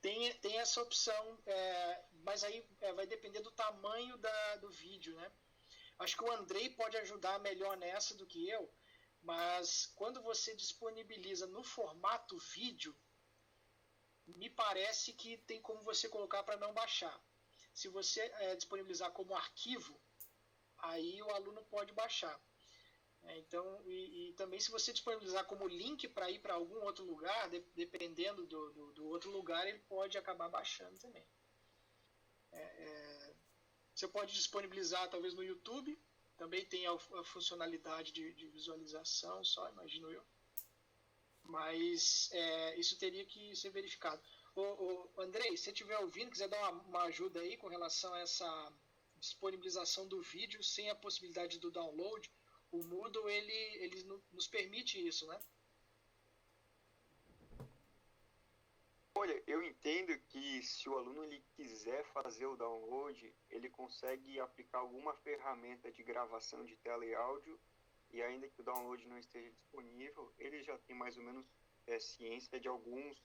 Tem essa opção, mas aí vai depender do tamanho do vídeo, né? Acho que o Andrei pode ajudar melhor nessa do que eu, mas quando você disponibiliza no formato vídeo, me parece que tem como você colocar para não baixar. Se você disponibilizar como arquivo, aí o aluno pode baixar. Então, e também se você disponibilizar como link para ir para algum outro lugar, dependendo do outro lugar, ele pode acabar baixando também. Você pode disponibilizar talvez no YouTube, também tem a funcionalidade de visualização só, imagino eu. Mas isso teria que ser verificado. Andrei, se você estiver ouvindo, quiser dar uma ajuda aí com relação a essa disponibilização do vídeo sem a possibilidade do download, o Moodle ele nos permite isso, né? Olha, eu entendo que se o aluno ele quiser fazer o download, ele consegue aplicar alguma ferramenta de gravação de tela e áudio, e ainda que o download não esteja disponível, ele já tem mais ou menos ciência de alguns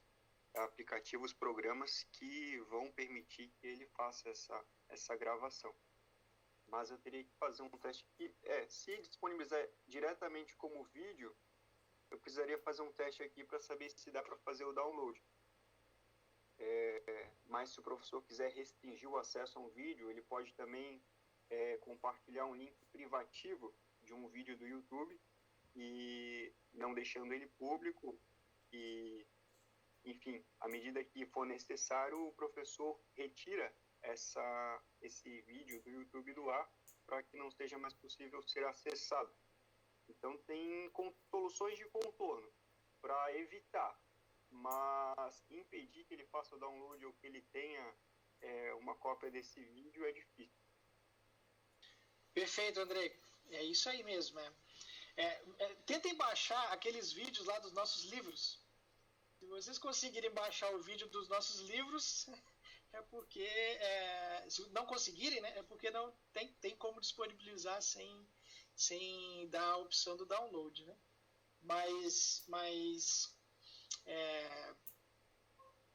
aplicativos, programas que vão permitir que ele faça essa gravação. Mas eu teria que fazer um teste que, se disponibilizar diretamente como vídeo, eu precisaria fazer um teste aqui para saber se dá para fazer o download. Mas se o professor quiser restringir o acesso a um vídeo, ele pode também compartilhar um link privativo de um vídeo do YouTube e não deixando ele público e, enfim, à medida que for necessário, o professor retira esse vídeo do YouTube do ar para que não seja mais possível ser acessado. Então, tem soluções de contorno para evitar, mas impedir que ele faça o download ou que ele tenha uma cópia desse vídeo é difícil. Perfeito, Andrei. É isso aí mesmo. Tentem baixar aqueles vídeos lá dos nossos livros. Se vocês conseguirem baixar o vídeo dos nossos livros, é porque, se não conseguirem, né, é porque não tem como disponibilizar sem dar a opção do download, né? Mas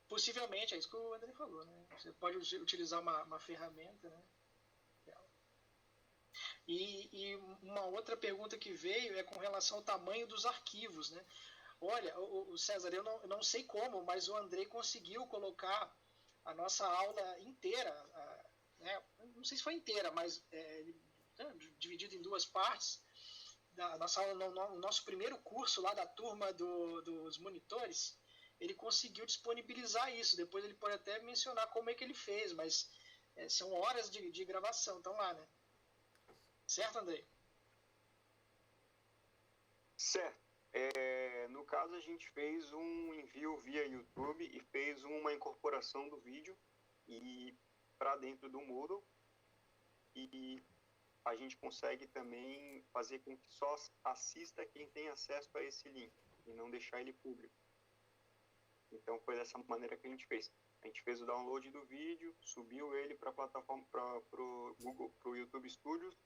possivelmente, é isso que o André falou, né? Você pode utilizar uma ferramenta, né? E uma outra pergunta que veio é com relação ao tamanho dos arquivos, né? Olha, o César, eu não sei como, mas o Andrei conseguiu colocar a nossa aula inteira, né? Não sei se foi inteira, mas dividido em duas partes, da nossa aula, no nosso primeiro curso lá da turma dos monitores, ele conseguiu disponibilizar isso. Depois ele pode até mencionar como é que ele fez, mas são horas de gravação, estão lá, né? Certo, Andrei? Certo. No caso, a gente fez um envio via YouTube e fez uma incorporação do vídeo para dentro do Moodle. E a gente consegue também fazer com que só assista quem tem acesso a esse link e não deixar ele público. Então, foi dessa maneira que a gente fez. A gente fez o download do vídeo, subiu ele para a plataforma, para o YouTube Studios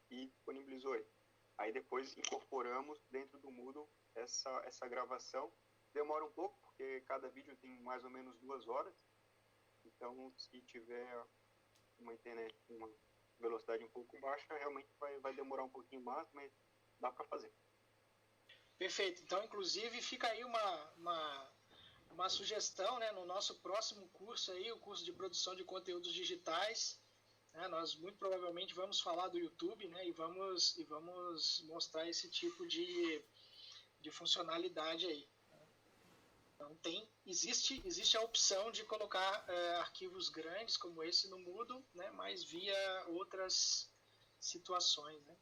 e disponibilizou ele. Aí depois incorporamos dentro do Moodle essa gravação. Demora um pouco, porque cada vídeo tem mais ou menos 2 horas. Então, se tiver uma internet com uma velocidade um pouco baixa, realmente vai demorar um pouquinho mais, mas dá para fazer. Perfeito. Então, inclusive, fica aí uma sugestão, né, no nosso próximo curso aí, o curso de produção de conteúdos digitais. Nós muito provavelmente vamos falar do YouTube, né, e vamos mostrar esse tipo de funcionalidade aí. Então existe a opção de colocar arquivos grandes como esse no Moodle, né, mas via outras situações, né.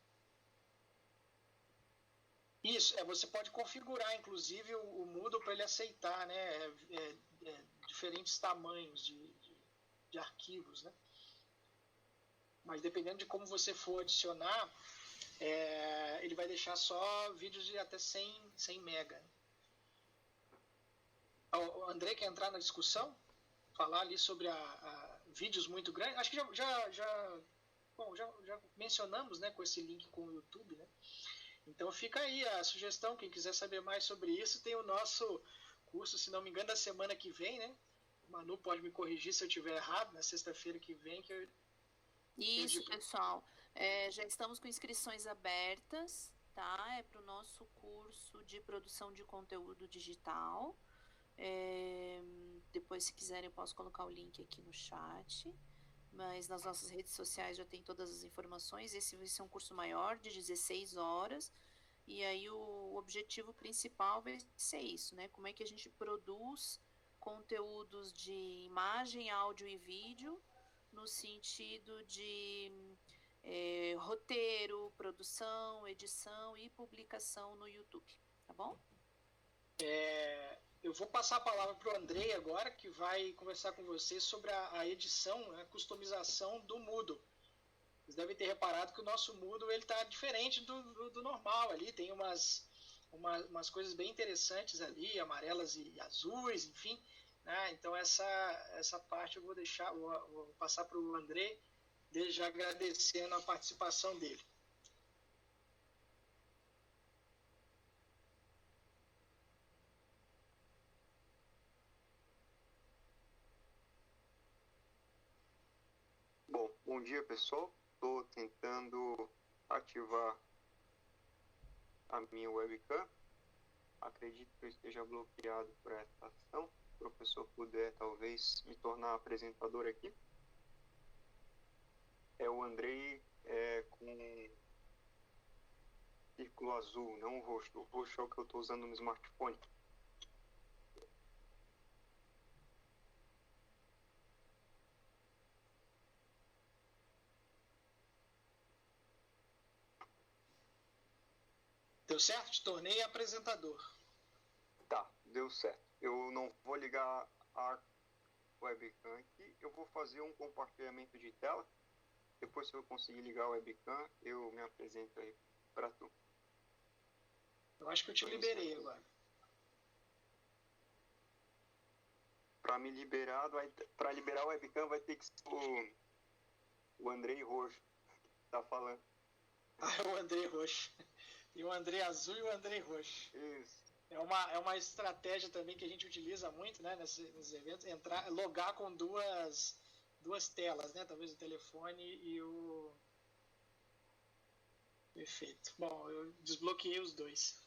Isso, você pode configurar inclusive o Moodle para ele aceitar, né, diferentes tamanhos de arquivos, né. Mas dependendo de como você for adicionar, ele vai deixar só vídeos de até 100 mega. O André quer entrar na discussão? Falar ali sobre vídeos muito grandes? Acho que já mencionamos, né, com esse link com o YouTube, né? Então fica aí a sugestão, quem quiser saber mais sobre isso, tem o nosso curso, se não me engano, da semana que vem, né? O Manu pode me corrigir se eu estiver errado, na sexta-feira que vem. Isso, pessoal. Já estamos com inscrições abertas, tá? É para o nosso curso de produção de conteúdo digital. Depois, se quiserem, eu posso colocar o link aqui no chat. Mas nas nossas redes sociais já tem todas as informações. Esse vai ser um curso maior, de 16 horas. E aí o objetivo principal vai ser isso, né? Como é que a gente produz conteúdos de imagem, áudio e vídeo no sentido de roteiro, produção, edição e publicação no YouTube, tá bom? Eu vou passar a palavra para o Andrei agora, que vai conversar com vocês sobre a edição, a customização do Moodle. Vocês devem ter reparado que o nosso Moodle está diferente do normal ali, tem umas coisas bem interessantes ali, amarelas e azuis, enfim, né? Então essa parte eu vou passar para o Andrei, desde já agradecendo a participação dele. Bom dia, pessoal. Estou tentando ativar a minha webcam. Acredito que eu esteja bloqueado por essa ação. Se o professor puder, talvez, me tornar apresentador aqui. O Andrei com círculo azul, não o roxo. O roxo é o que eu estou usando no smartphone. Deu certo? Te tornei apresentador. Tá, deu certo. Eu não vou ligar a webcam aqui. Eu vou fazer um compartilhamento de tela. Depois, se eu conseguir ligar a webcam, eu me apresento aí para tu. Eu acho que eu te liberei agora. Para me liberar, para liberar o webcam vai ter que ser o Andrei Roxo que tá falando. Ah, é o Andrei Roxo. Tem o Andrei Azul e o Andrei Roxo. Isso. É uma estratégia também que a gente utiliza muito, né, nesses eventos, logar com duas telas, né? Talvez o telefone e o efeito. Bom, eu desbloqueei os dois.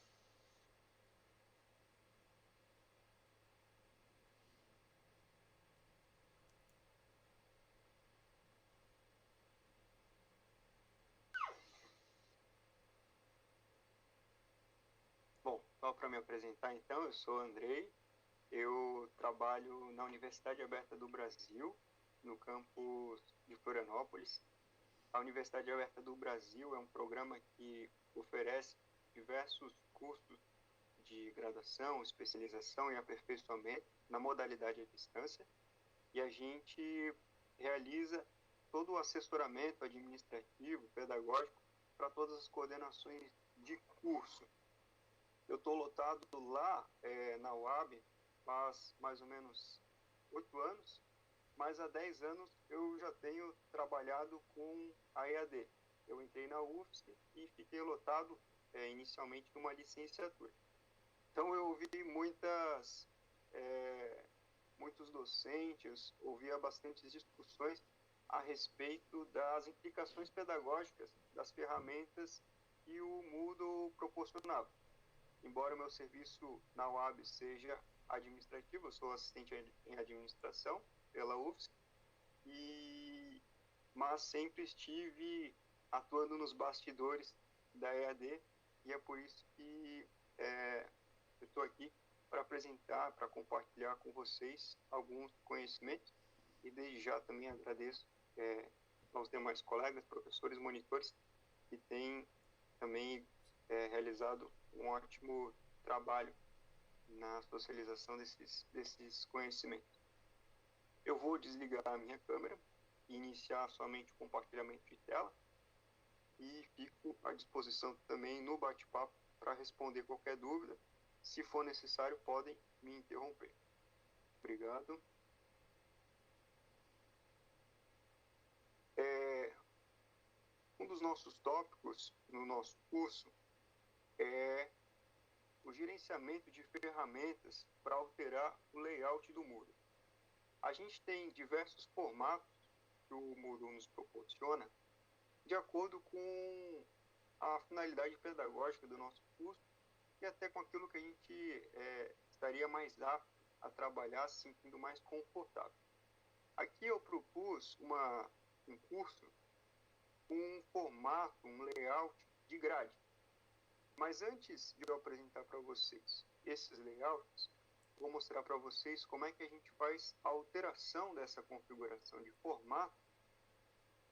Bom, só para me apresentar então, eu sou o Andrei. Eu trabalho na Universidade Aberta do Brasil, no campus de Florianópolis. A Universidade Aberta do Brasil é um programa que oferece diversos cursos de graduação, especialização e aperfeiçoamento na modalidade à distância. E a gente realiza todo o assessoramento administrativo, pedagógico, para todas as coordenações de curso. Eu estou lotado lá na UAB faz mais ou menos 8 anos, mas há 10 anos eu já tenho trabalhado com a EAD. Eu entrei na UFSC e fiquei lotado inicialmente numa licenciatura. Então eu ouvi muitos docentes, ouvia bastantes discussões a respeito das implicações pedagógicas das ferramentas que o Moodle proporcionava. Embora o meu serviço na UAB seja administrativo, eu sou assistente em administração pela UFSC, mas sempre estive atuando nos bastidores da EAD, e é por isso que eu estou aqui para apresentar, para compartilhar com vocês alguns conhecimentos, e desde já também agradeço aos demais colegas, professores, monitores, que têm também realizado um ótimo trabalho na socialização desses conhecimentos. Eu vou desligar a minha câmera e iniciar somente o compartilhamento de tela, e fico à disposição também no bate-papo para responder qualquer dúvida. Se for necessário, podem me interromper. Obrigado. Um dos nossos tópicos no nosso curso é o gerenciamento de ferramentas para alterar o layout do Moodle. A gente tem diversos formatos que o Moodle nos proporciona de acordo com a finalidade pedagógica do nosso curso e até com aquilo que a gente estaria mais apto a trabalhar, se sentindo mais confortável. Aqui eu propus um curso com um formato, um layout de grade. Mas antes de eu apresentar para vocês esses layouts, vou mostrar para vocês como é que a gente faz a alteração dessa configuração de formato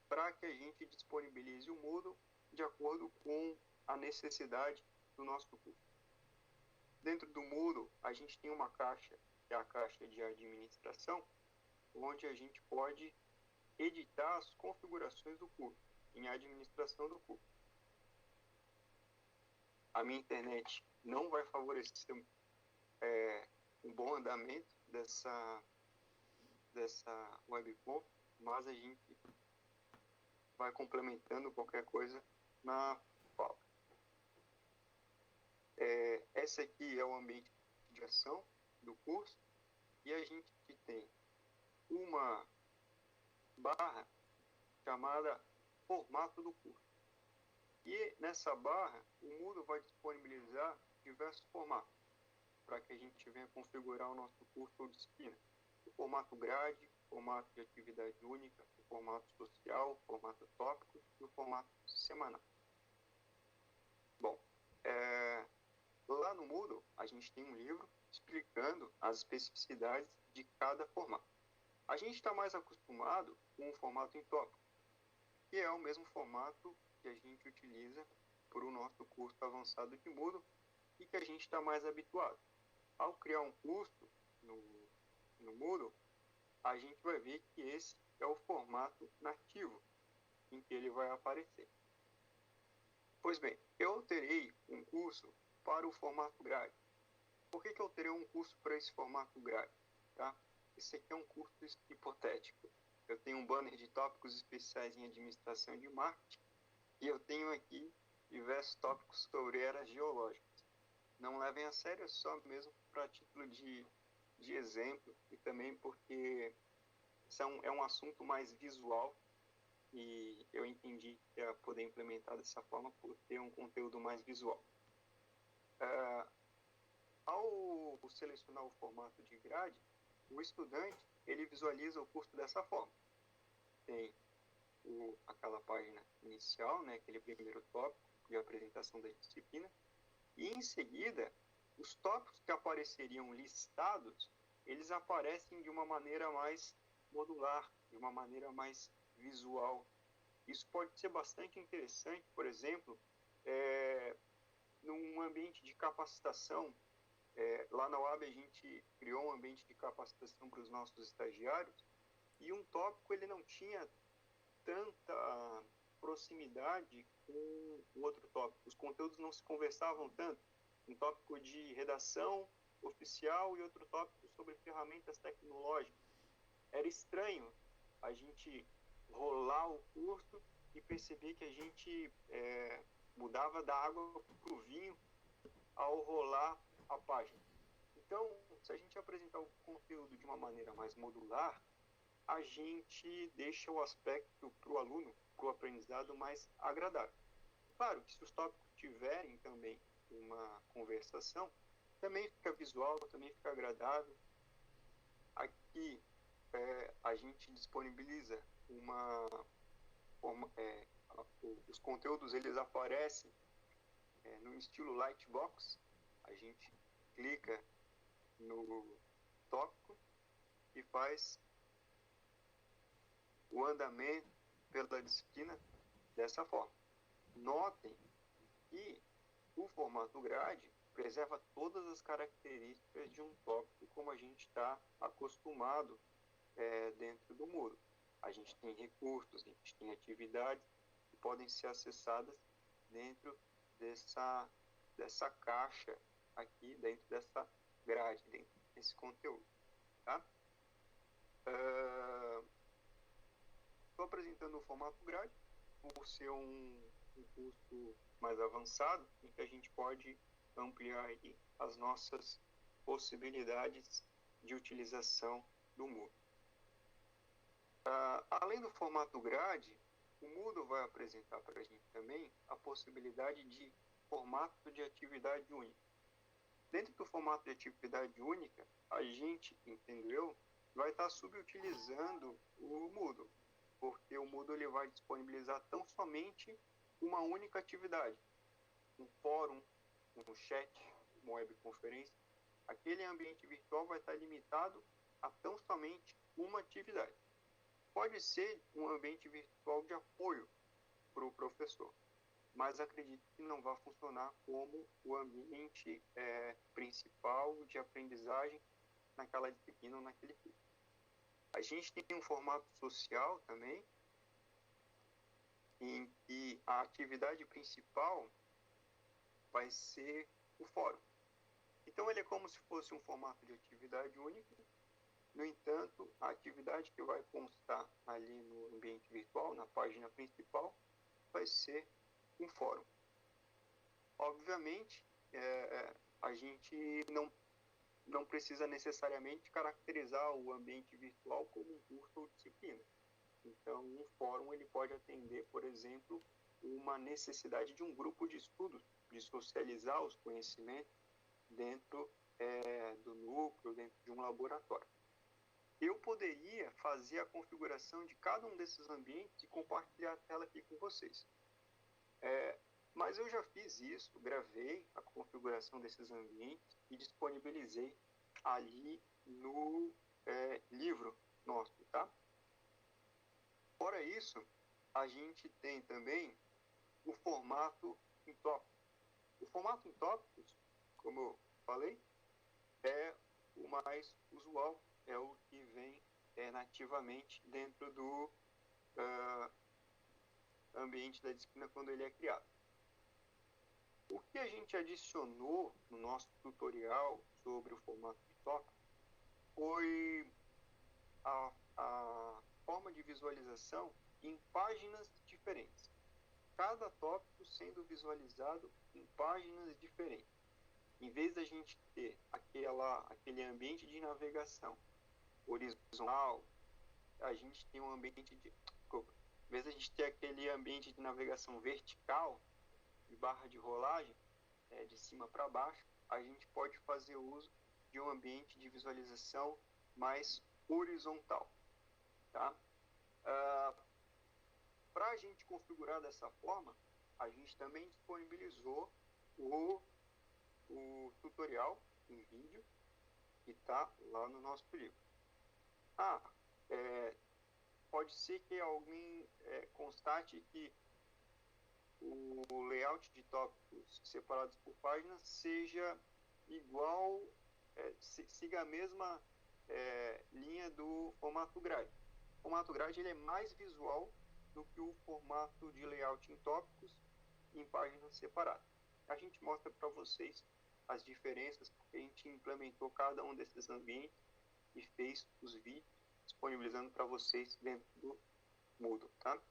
para que a gente disponibilize o Moodle de acordo com a necessidade do nosso curso. Dentro do Moodle, a gente tem uma caixa, que é a caixa de administração, onde a gente pode editar as configurações do curso, em administração do curso. A minha internet não vai favorecer um bom andamento dessa webconf, mas a gente vai complementando qualquer coisa na fala. Essa aqui é o ambiente de ação do curso, e a gente tem uma barra chamada formato do curso. E nessa barra, o Moodle vai disponibilizar diversos formatos para que a gente venha configurar o nosso curso ou disciplina. O formato grade, o formato de atividade única, o formato social, o formato tópico e o formato semanal. Bom, no Moodle, a gente tem um livro explicando as especificidades de cada formato. A gente está mais acostumado com o formato em tópico, que é o mesmo formato que a gente utiliza para o nosso curso avançado de Moodle e que a gente está mais habituado. Ao criar um curso no Moodle, a gente vai ver que esse é o formato nativo em que ele vai aparecer. Pois bem, eu alterei um curso para o formato grade. Por que eu alterei um curso para esse formato grade? Tá? Esse aqui é um curso hipotético. Eu tenho um banner de tópicos especiais em administração de marketing e eu tenho aqui diversos tópicos sobre eras geológicas. Não levem a sério, é só mesmo para título de exemplo e também porque isso é um assunto mais visual e eu entendi que ia poder implementar dessa forma por ter um conteúdo mais visual. Ao selecionar o formato de grade, o estudante ele visualiza o curso dessa forma. Tem aquela página inicial, né, aquele primeiro tópico de apresentação da disciplina, e em seguida, os tópicos que apareceriam listados, eles aparecem de uma maneira mais modular, de uma maneira mais visual. Isso pode ser bastante interessante, por exemplo, num ambiente de capacitação. Lá na UAB a gente criou um ambiente de capacitação para os nossos estagiários e um tópico ele não tinha tanta proximidade com o outro tópico. Os conteúdos não se conversavam tanto. Um tópico de redação oficial e outro tópico sobre ferramentas tecnológicas. Era estranho a gente rolar o curso e perceber que a gente mudava da água para o vinho ao rolar a página. Então, se a gente apresentar o conteúdo de uma maneira mais modular, a gente deixa o aspecto para o aluno, para o aprendizado mais agradável. Claro que se os tópicos tiverem também uma conversação, também fica visual, também fica agradável. Aqui a gente disponibiliza os conteúdos eles aparecem no estilo Lightbox. A gente clica no tópico e faz o andamento pela disciplina dessa forma. Notem que o formato grade preserva todas as características de um tópico como a gente está acostumado dentro do Moodle. A gente tem recursos, a gente tem atividades que podem ser acessadas dentro dessa caixa aqui, dentro dessa grade, dentro desse conteúdo. Tá? Estou apresentando o formato grade por ser um curso mais avançado em que a gente pode ampliar aí as nossas possibilidades de utilização do Moodle. Além do formato grade, o Moodle vai apresentar para a gente também a possibilidade de formato de atividade única. Dentro do formato de atividade única, a gente, entendo eu, vai estar subutilizando o Moodle, porque o Moodle ele vai disponibilizar tão somente uma única atividade, um fórum, um chat, uma webconferência. Aquele ambiente virtual vai estar limitado a tão somente uma atividade. Pode ser um ambiente virtual de apoio para o professor, mas acredito que não vai funcionar como o ambiente principal de aprendizagem naquela disciplina ou naquele curso. A gente tem um formato social também, em que a atividade principal vai ser o fórum. Então, ele é como se fosse um formato de atividade única. No entanto, a atividade que vai constar ali no ambiente virtual, na página principal, vai ser um fórum. Obviamente, a gente não precisa necessariamente caracterizar o ambiente virtual como um curso ou disciplina. Então, um fórum ele pode atender, por exemplo, uma necessidade de um grupo de estudos, de socializar os conhecimentos dentro do núcleo, dentro de um laboratório. Eu poderia fazer a configuração de cada um desses ambientes e compartilhar a tela aqui com vocês. Mas Mas eu já fiz isso, gravei a configuração desses ambientes e disponibilizei ali no livro nosso, tá? Fora isso, a gente tem também o formato em tópicos. O formato em tópicos, como eu falei, é o mais usual, é o que vem nativamente dentro do ambiente da disciplina quando ele é criado. O que a gente adicionou no nosso tutorial sobre o formato de tópico foi a forma de visualização em páginas diferentes. Cada tópico sendo visualizado em páginas diferentes. Em vez da gente ter aquele ambiente de navegação horizontal, a gente tem um ambiente de... Desculpa. Em vez da gente ter aquele ambiente de navegação vertical, de barra de rolagem, de cima para baixo, a gente pode fazer uso de um ambiente de visualização mais horizontal. Tá? Para a gente configurar dessa forma, a gente também disponibilizou o tutorial em vídeo que está lá no nosso livro. Pode ser que alguém constate que o layout de tópicos separados por páginas seja igual, siga a mesma linha do formato grade. O formato grade ele é mais visual do que o formato de layout em tópicos em páginas separadas. A gente mostra para vocês as diferenças, porque a gente implementou cada um desses ambientes e fez os vídeos disponibilizando para vocês dentro do Moodle, tá?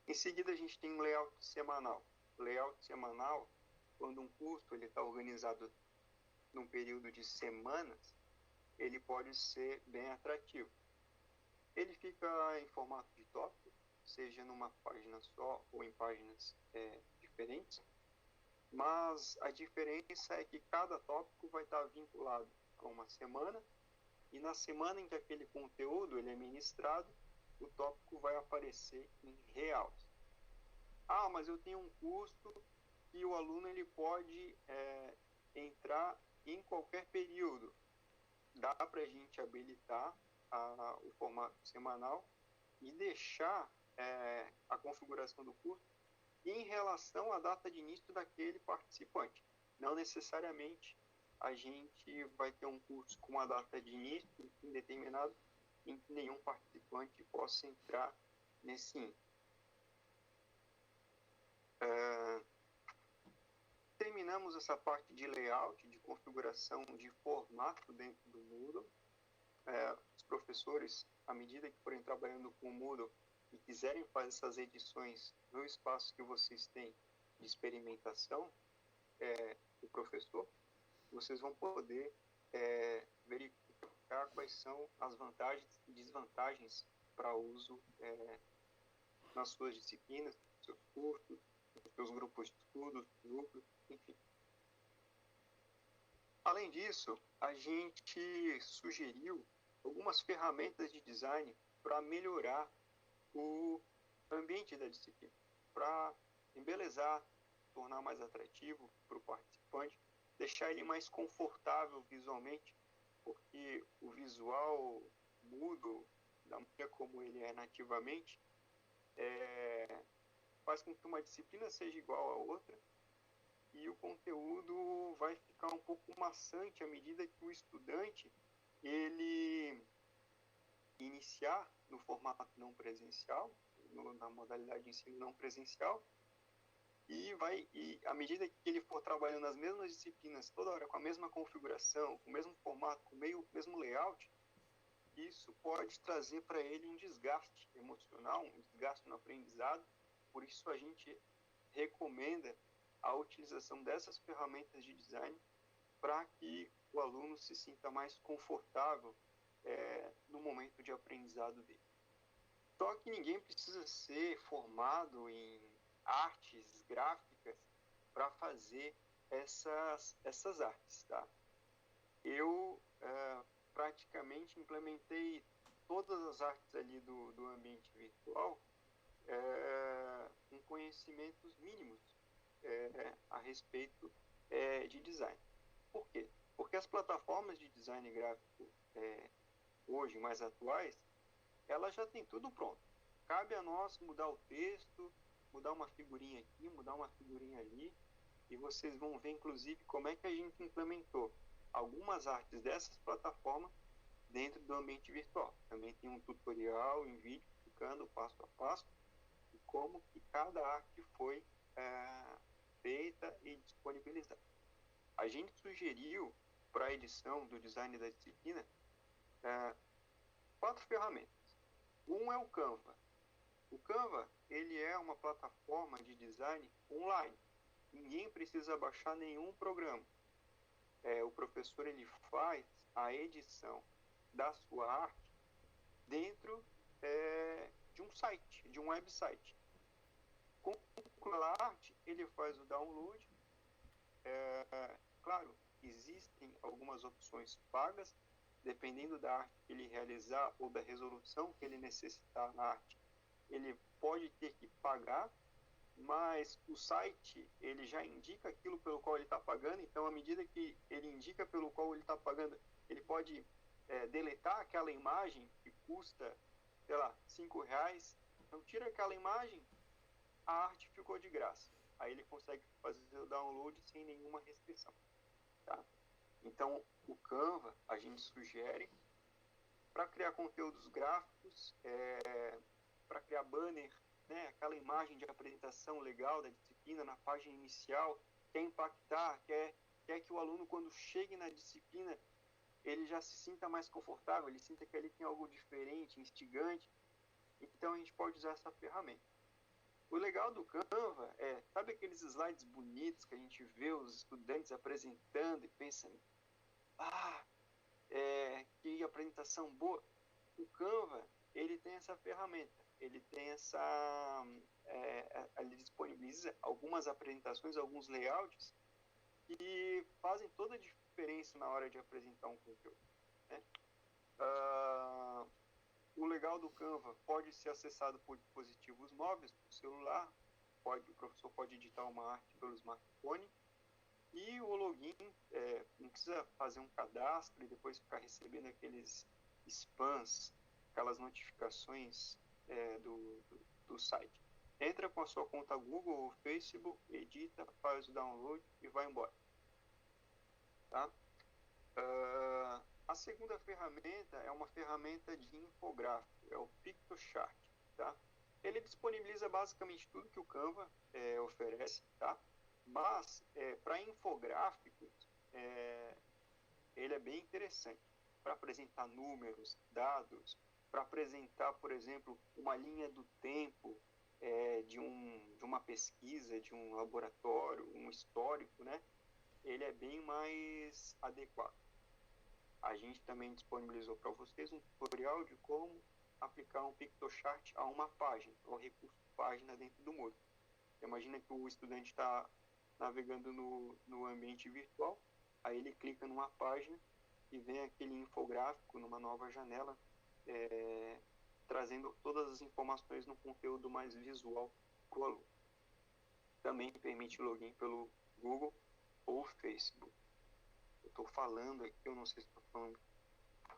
Em seguida, a gente tem um layout semanal. Layout semanal, quando um curso está organizado num período de semanas, ele pode ser bem atrativo. Ele fica em formato de tópico, seja numa página só ou em páginas diferentes, mas a diferença é que cada tópico vai estar vinculado a uma semana, e na semana em que aquele conteúdo ele é ministrado, o tópico vai aparecer em realce. Mas eu tenho um curso que o aluno ele pode entrar em qualquer período. Dá para a gente habilitar o formato semanal e deixar a configuração do curso em relação à data de início daquele participante. Não necessariamente a gente vai ter um curso com a data de início indeterminado em que nenhum participante possa entrar nesse índice. Terminamos essa parte de layout, de configuração de formato dentro do Moodle. Os professores, à medida que forem trabalhando com o Moodle e quiserem fazer essas edições no espaço que vocês têm de experimentação do professor, vocês vão poder verificar quais são as vantagens e desvantagens para uso nas suas disciplinas, nos seus cursos, nos seus grupos de estudos, núcleos, enfim. Além disso, a gente sugeriu algumas ferramentas de design para melhorar o ambiente da disciplina, para embelezar, tornar mais atrativo para o participante, deixar ele mais confortável visualmente, porque o visual Moodle, da maneira como ele é nativamente, faz com que uma disciplina seja igual à outra e o conteúdo vai ficar um pouco maçante à medida que o estudante ele iniciar no formato não presencial, na modalidade de ensino não presencial, e à medida que ele for trabalhando nas mesmas disciplinas toda hora com a mesma configuração, com o mesmo formato, com o mesmo layout, isso pode trazer para ele um desgaste emocional, um desgaste no aprendizado. Por isso a gente recomenda a utilização dessas ferramentas de design para que o aluno se sinta mais confortável no momento de aprendizado dele. Só que ninguém precisa ser formado em artes gráficas para fazer essas artes, tá? Eu praticamente implementei todas as artes ali do ambiente virtual com conhecimentos mínimos a respeito de design. Por quê? Porque as plataformas de design gráfico hoje, mais atuais, elas já têm tudo pronto. Cabe a nós mudar o texto, mudar uma figurinha aqui, mudar uma figurinha ali, e vocês vão ver, inclusive, como é que a gente implementou algumas artes dessas plataformas dentro do ambiente virtual. Também tem um tutorial em vídeo explicando passo a passo de como que cada arte foi feita e disponibilizada. A gente sugeriu para a edição do design da disciplina 4 ferramentas. Um é o Canva. O Canva, ele é uma plataforma de design online. Ninguém precisa baixar nenhum programa. O professor, ele faz a edição da sua arte dentro de um site, de um website. Com a arte, ele faz o download. Claro, existem algumas opções pagas, dependendo da arte que ele realizar ou da resolução que ele necessitar na arte. Ele pode ter que pagar, mas o site ele já indica aquilo pelo qual ele está pagando, então à medida que ele indica pelo qual ele está pagando, ele pode deletar aquela imagem que custa, sei lá, R$5, então tira aquela imagem, a arte ficou de graça. Aí ele consegue fazer o download sem nenhuma restrição. Tá? Então, o Canva a gente sugere para criar conteúdos gráficos, para criar banner, né, aquela imagem de apresentação legal da disciplina na página inicial, quer impactar, quer que o aluno, quando chegue na disciplina, ele já se sinta mais confortável, ele sinta que ali tem algo diferente, instigante. Então, a gente pode usar essa ferramenta. O legal do Canva sabe aqueles slides bonitos que a gente vê os estudantes apresentando e pensa, que apresentação boa. O Canva, ele tem essa ferramenta, ele disponibiliza algumas apresentações, alguns layouts que fazem toda a diferença na hora de apresentar um conteúdo, né? O legal do Canva pode ser acessado por dispositivos móveis, por celular, o professor pode editar uma arte pelo smartphone, e o login, não precisa fazer um cadastro e depois ficar recebendo aqueles spams, aquelas notificações do site. Entra com a sua conta Google ou Facebook, edita, faz o download e vai embora. Tá? A segunda ferramenta é uma ferramenta de infográfico, é o Piktochart. Tá? Ele disponibiliza basicamente tudo que o Canva oferece, tá? Mas para infográficos ele é bem interessante para apresentar números, dados, para apresentar, por exemplo, uma linha do tempo de uma pesquisa, de um laboratório, um histórico, né? Ele é bem mais adequado. A gente também disponibilizou para vocês um tutorial de como aplicar um Piktochart a uma página, ao recurso página dentro do Moodle. Imagina que o estudante está navegando no ambiente virtual, aí ele clica numa página e vem aquele infográfico numa nova janela, trazendo todas as informações no conteúdo mais visual para o aluno. Também permite login pelo Google ou Facebook. Eu estou falando aqui, eu não sei se estou falando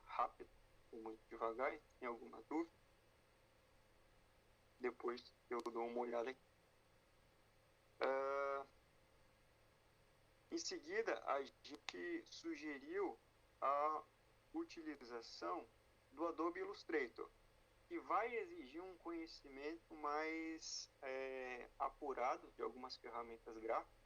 rápido ou muito devagar, tem alguma dúvida? Depois eu dou uma olhada aqui. Em seguida, a gente sugeriu a utilização do Adobe Illustrator, que vai exigir um conhecimento mais apurado de algumas ferramentas gráficas,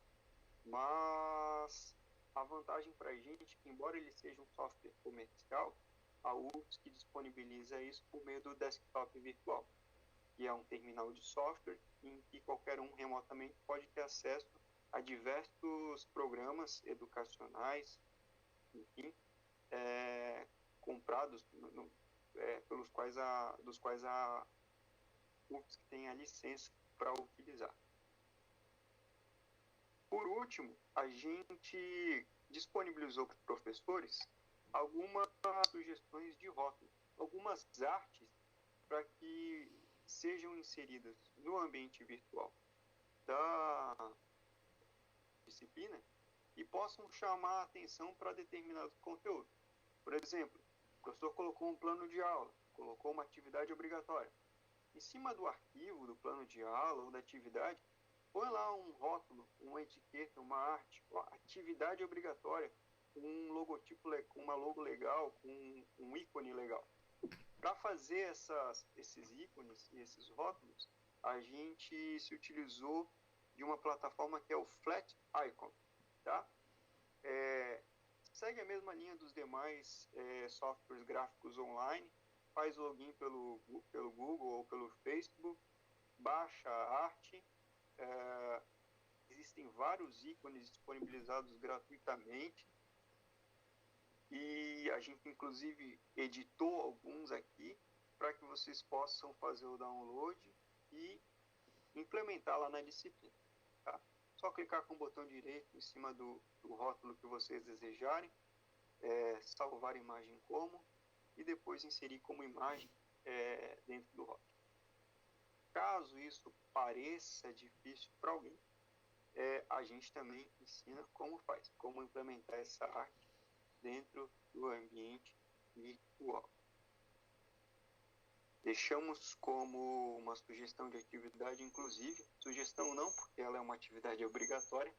mas a vantagem para a gente, embora ele seja um software comercial, a UFSC disponibiliza isso por meio do desktop virtual, que é um terminal de software em que qualquer um remotamente pode ter acesso a diversos programas educacionais, enfim, comprados dos quais a UFSC tem a licença para utilizar. Por último, a gente disponibilizou para os professores algumas sugestões de rótulos, algumas artes para que sejam inseridas no ambiente virtual. da disciplina e possam chamar a atenção para determinado conteúdo. Por exemplo, o professor colocou um plano de aula, colocou uma atividade obrigatória. Em cima do arquivo, do plano de aula ou da atividade, põe lá um rótulo, uma etiqueta, uma arte, atividade obrigatória, com um logotipo, com uma logo legal, com um ícone legal. Para fazer esses ícones e esses rótulos, a gente se utilizou de uma plataforma que é o Flat Icon, tá? Segue a mesma linha dos demais softwares gráficos online, faz login pelo Google ou pelo Facebook, baixa a arte. Existem vários ícones disponibilizados gratuitamente e a gente inclusive editou alguns aqui para que vocês possam fazer o download e implementar lá na disciplina, tá? Só clicar com o botão direito em cima do rótulo que vocês desejarem, salvar a imagem como e depois inserir como imagem dentro do rótulo. Caso isso pareça difícil para alguém, a gente também ensina como implementar essa arte dentro do ambiente virtual. Deixamos como uma sugestão de atividade, inclusive, sugestão não, porque ela é uma atividade obrigatória,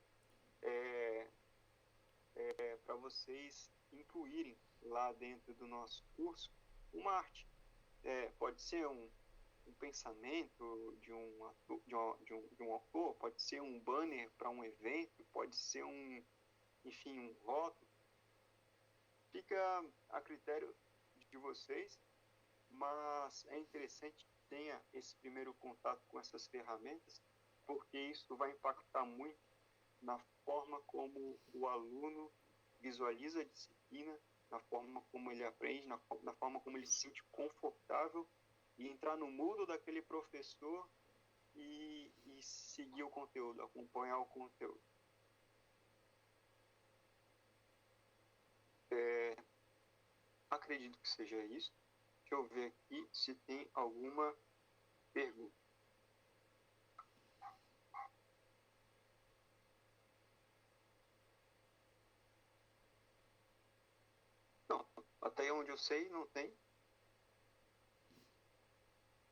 para vocês incluírem lá dentro do nosso curso uma arte. Pode ser um pensamento de um autor, pode ser um banner para um evento, pode ser um rótulo. Fica a critério de vocês, mas é interessante que tenha esse primeiro contato com essas ferramentas, porque isso vai impactar muito na forma como o aluno visualiza a disciplina, na forma como ele aprende, na forma como ele se sente confortável e entrar no mood daquele professor e seguir o conteúdo, acompanhar o conteúdo. Acredito que seja isso. Deixa eu ver aqui se tem alguma pergunta. Não, até onde eu sei não tem.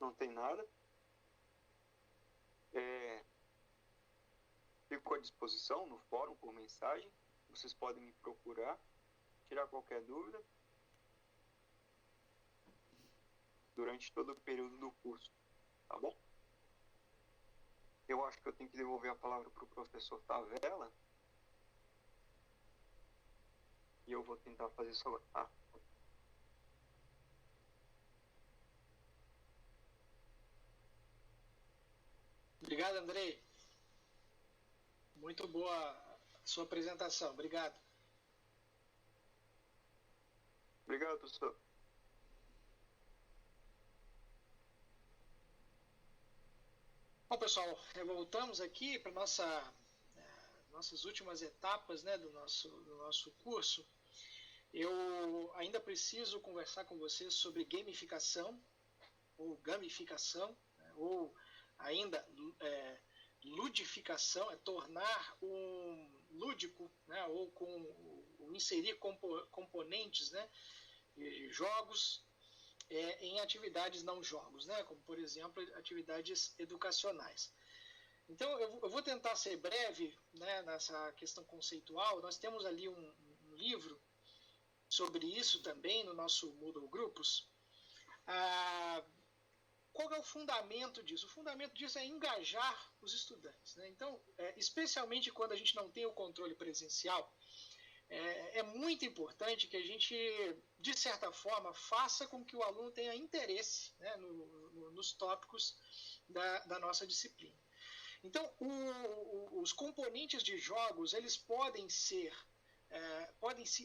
Não tem nada. Fico à disposição no fórum por mensagem. Vocês podem me procurar, tirar qualquer dúvida durante todo o período do curso, tá bom? Eu acho que eu tenho que devolver a palavra para o professor Tavella e eu vou tentar fazer isso agora. Obrigado, Andrei. Muito boa a sua apresentação. Obrigado. Obrigado, professor. Bom, pessoal, voltamos aqui para nossas últimas etapas, né, do nosso curso. Eu ainda preciso conversar com vocês sobre gamificação, ou gamificação, né, ou ainda ludificação, tornar um lúdico, né, ou inserir componentes, né, de jogos em atividades não jogos, né, como, por exemplo, atividades educacionais. Então, eu vou tentar ser breve, né, nessa questão conceitual. Nós temos ali um livro sobre isso também no nosso Moodle Grupos. Qual é o fundamento disso? O fundamento disso é engajar os estudantes, né? Então, especialmente quando a gente não tem o controle presencial, é muito importante que a gente, de certa forma, faça com que o aluno tenha interesse, né, nos tópicos da nossa disciplina. Então, os componentes de jogos, eles podem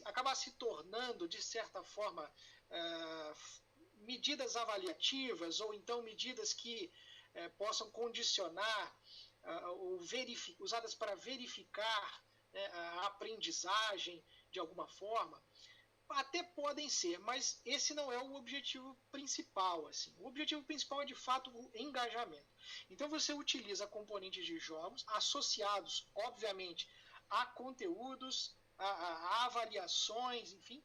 acabar se tornando, de certa forma, medidas avaliativas ou então medidas que possam condicionar ou usadas para verificar, né, a aprendizagem de alguma forma. Até podem ser, mas esse não é o objetivo principal. Assim. O objetivo principal é, de fato, o engajamento. Então, você utiliza componentes de jogos associados, obviamente, a conteúdos, a avaliações, enfim,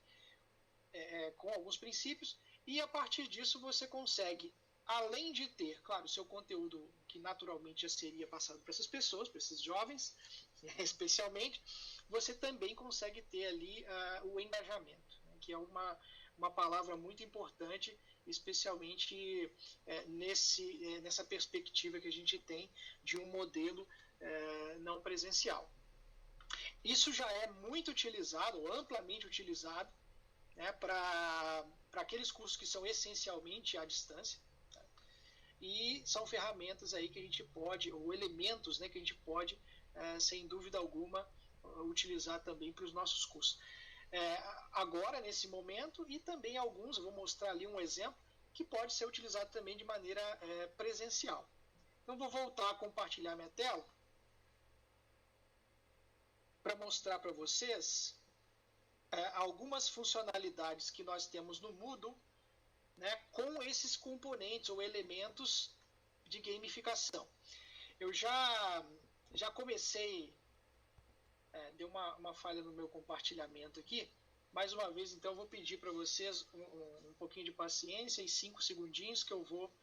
com alguns princípios, e a partir disso você consegue, além de ter, claro, o seu conteúdo que naturalmente já seria passado para essas pessoas, para esses jovens, especialmente, você também consegue ter ali o engajamento, né, que é uma palavra muito importante, especialmente nessa perspectiva que a gente tem de um modelo não presencial. Isso já é muito utilizado, amplamente utilizado, né, para aqueles cursos que são essencialmente à distância, tá? E são ferramentas aí que a gente pode, ou elementos, né, que a gente pode, sem dúvida alguma, utilizar também para os nossos cursos. Agora, nesse momento, e também alguns, eu vou mostrar ali um exemplo, que pode ser utilizado também de maneira presencial. Então, vou voltar a compartilhar minha tela para mostrar para vocês algumas funcionalidades que nós temos no Moodle, né, com esses componentes ou elementos de gamificação. Eu já comecei, deu uma falha no meu compartilhamento aqui. Mais uma vez, então, eu vou pedir para vocês um pouquinho de paciência e 5 segundinhos que eu vou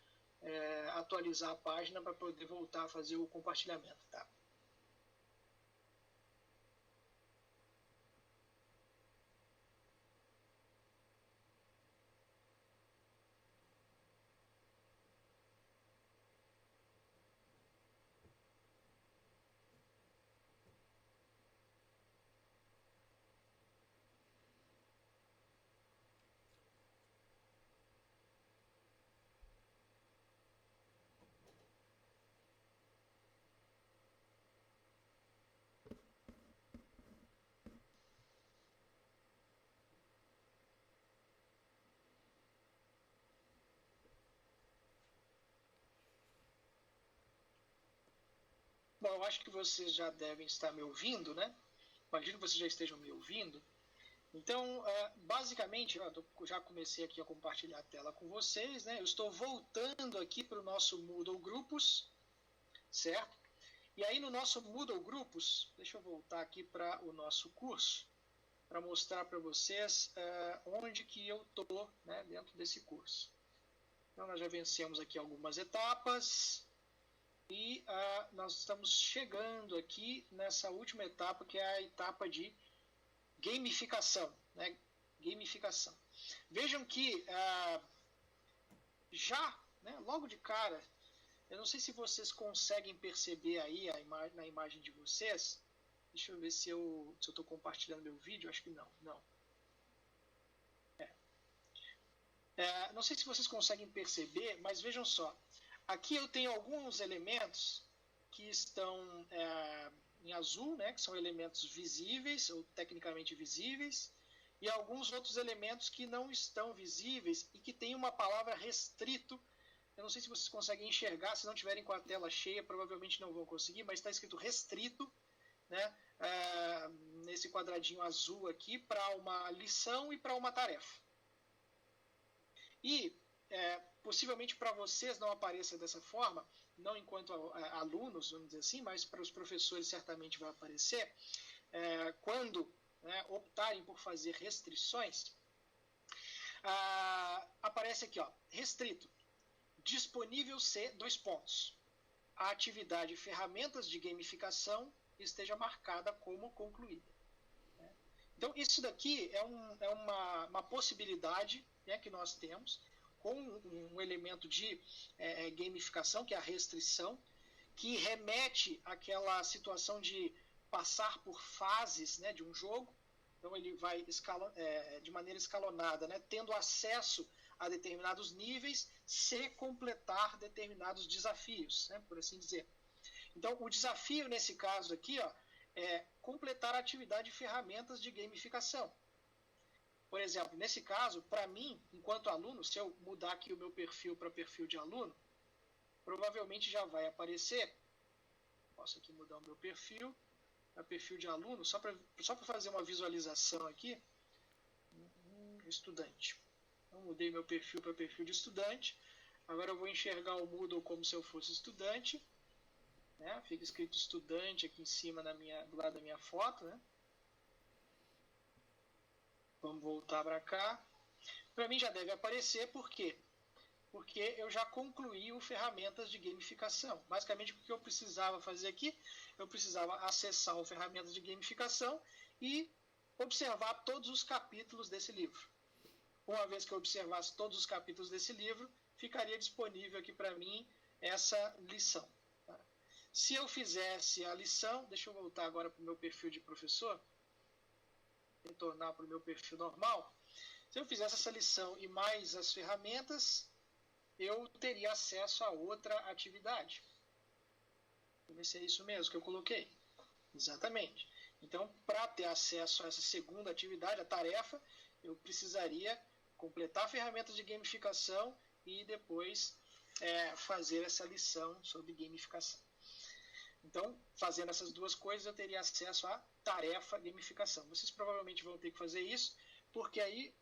atualizar a página para poder voltar a fazer o compartilhamento, tá? Bom, eu acho que vocês já devem estar me ouvindo, né? Imagino que vocês já estejam me ouvindo. Então, basicamente, eu já comecei aqui a compartilhar a tela com vocês, né? Eu estou voltando aqui para o nosso Moodle Grupos, certo? E aí no nosso Moodle Grupos, deixa eu voltar aqui para o nosso curso, para mostrar para vocês onde que eu estou, né, dentro desse curso. Então, nós já vencemos aqui algumas etapas. E nós estamos chegando aqui nessa última etapa, que é a etapa de gamificação, né? Gamificação. Vejam que já, né, logo de cara, eu não sei se vocês conseguem perceber aí na imagem de vocês. Deixa eu ver se eu estou compartilhando meu vídeo. Acho que não. Não sei se vocês conseguem perceber, mas vejam só. Aqui eu tenho alguns elementos que estão em azul, né, que são elementos visíveis ou tecnicamente visíveis, e alguns outros elementos que não estão visíveis e que tem uma palavra restrito. Eu não sei se vocês conseguem enxergar, se não tiverem com a tela cheia, provavelmente não vão conseguir, mas está escrito restrito, né, nesse quadradinho azul aqui, para uma lição e para uma tarefa. E possivelmente para vocês não apareça dessa forma, não enquanto alunos, vamos dizer assim, mas para os professores certamente vai aparecer, quando, né, optarem por fazer restrições, aparece aqui, ó, restrito, disponível se, 2 pontos, a atividade ferramentas de gamificação esteja marcada como concluída. Então, isso daqui é uma possibilidade, né, que nós temos, com um elemento de gamificação, que é a restrição, que remete àquela situação de passar por fases, né, de um jogo. Então, ele vai de maneira escalonada, né, tendo acesso a determinados níveis, se completar determinados desafios, né, por assim dizer. Então, o desafio nesse caso aqui, ó, é completar a atividade de ferramentas de gamificação. Por exemplo, nesse caso, para mim, enquanto aluno, se eu mudar aqui o meu perfil para perfil de aluno, provavelmente já vai aparecer, posso aqui mudar o meu perfil para perfil de aluno, só para fazer uma visualização aqui, estudante. Então, mudei meu perfil para perfil de estudante. Agora eu vou enxergar o Moodle como se eu fosse estudante. Né? Fica escrito estudante aqui em cima do lado da minha foto. Né? Vamos voltar para cá. Para mim já deve aparecer, por quê? Porque eu já concluí o ferramentas de gamificação. Basicamente, o que eu precisava fazer aqui? Eu precisava acessar o ferramentas de gamificação e observar todos os capítulos desse livro. Uma vez que eu observasse todos os capítulos desse livro, ficaria disponível aqui para mim essa lição. Tá? Se eu fizesse a lição, deixa eu voltar agora para o meu perfil de professor, retornar para o meu perfil normal. Se eu fizesse essa lição e mais as ferramentas, eu teria acesso a outra atividade. Vamos ver se é isso mesmo que eu coloquei. Exatamente. Então, para ter acesso a essa segunda atividade, a tarefa, eu precisaria completar ferramentas de gamificação e depois fazer essa lição sobre gamificação. Então, fazendo essas duas coisas, eu teria acesso à tarefa gamificação. Vocês provavelmente vão ter que fazer isso, porque aí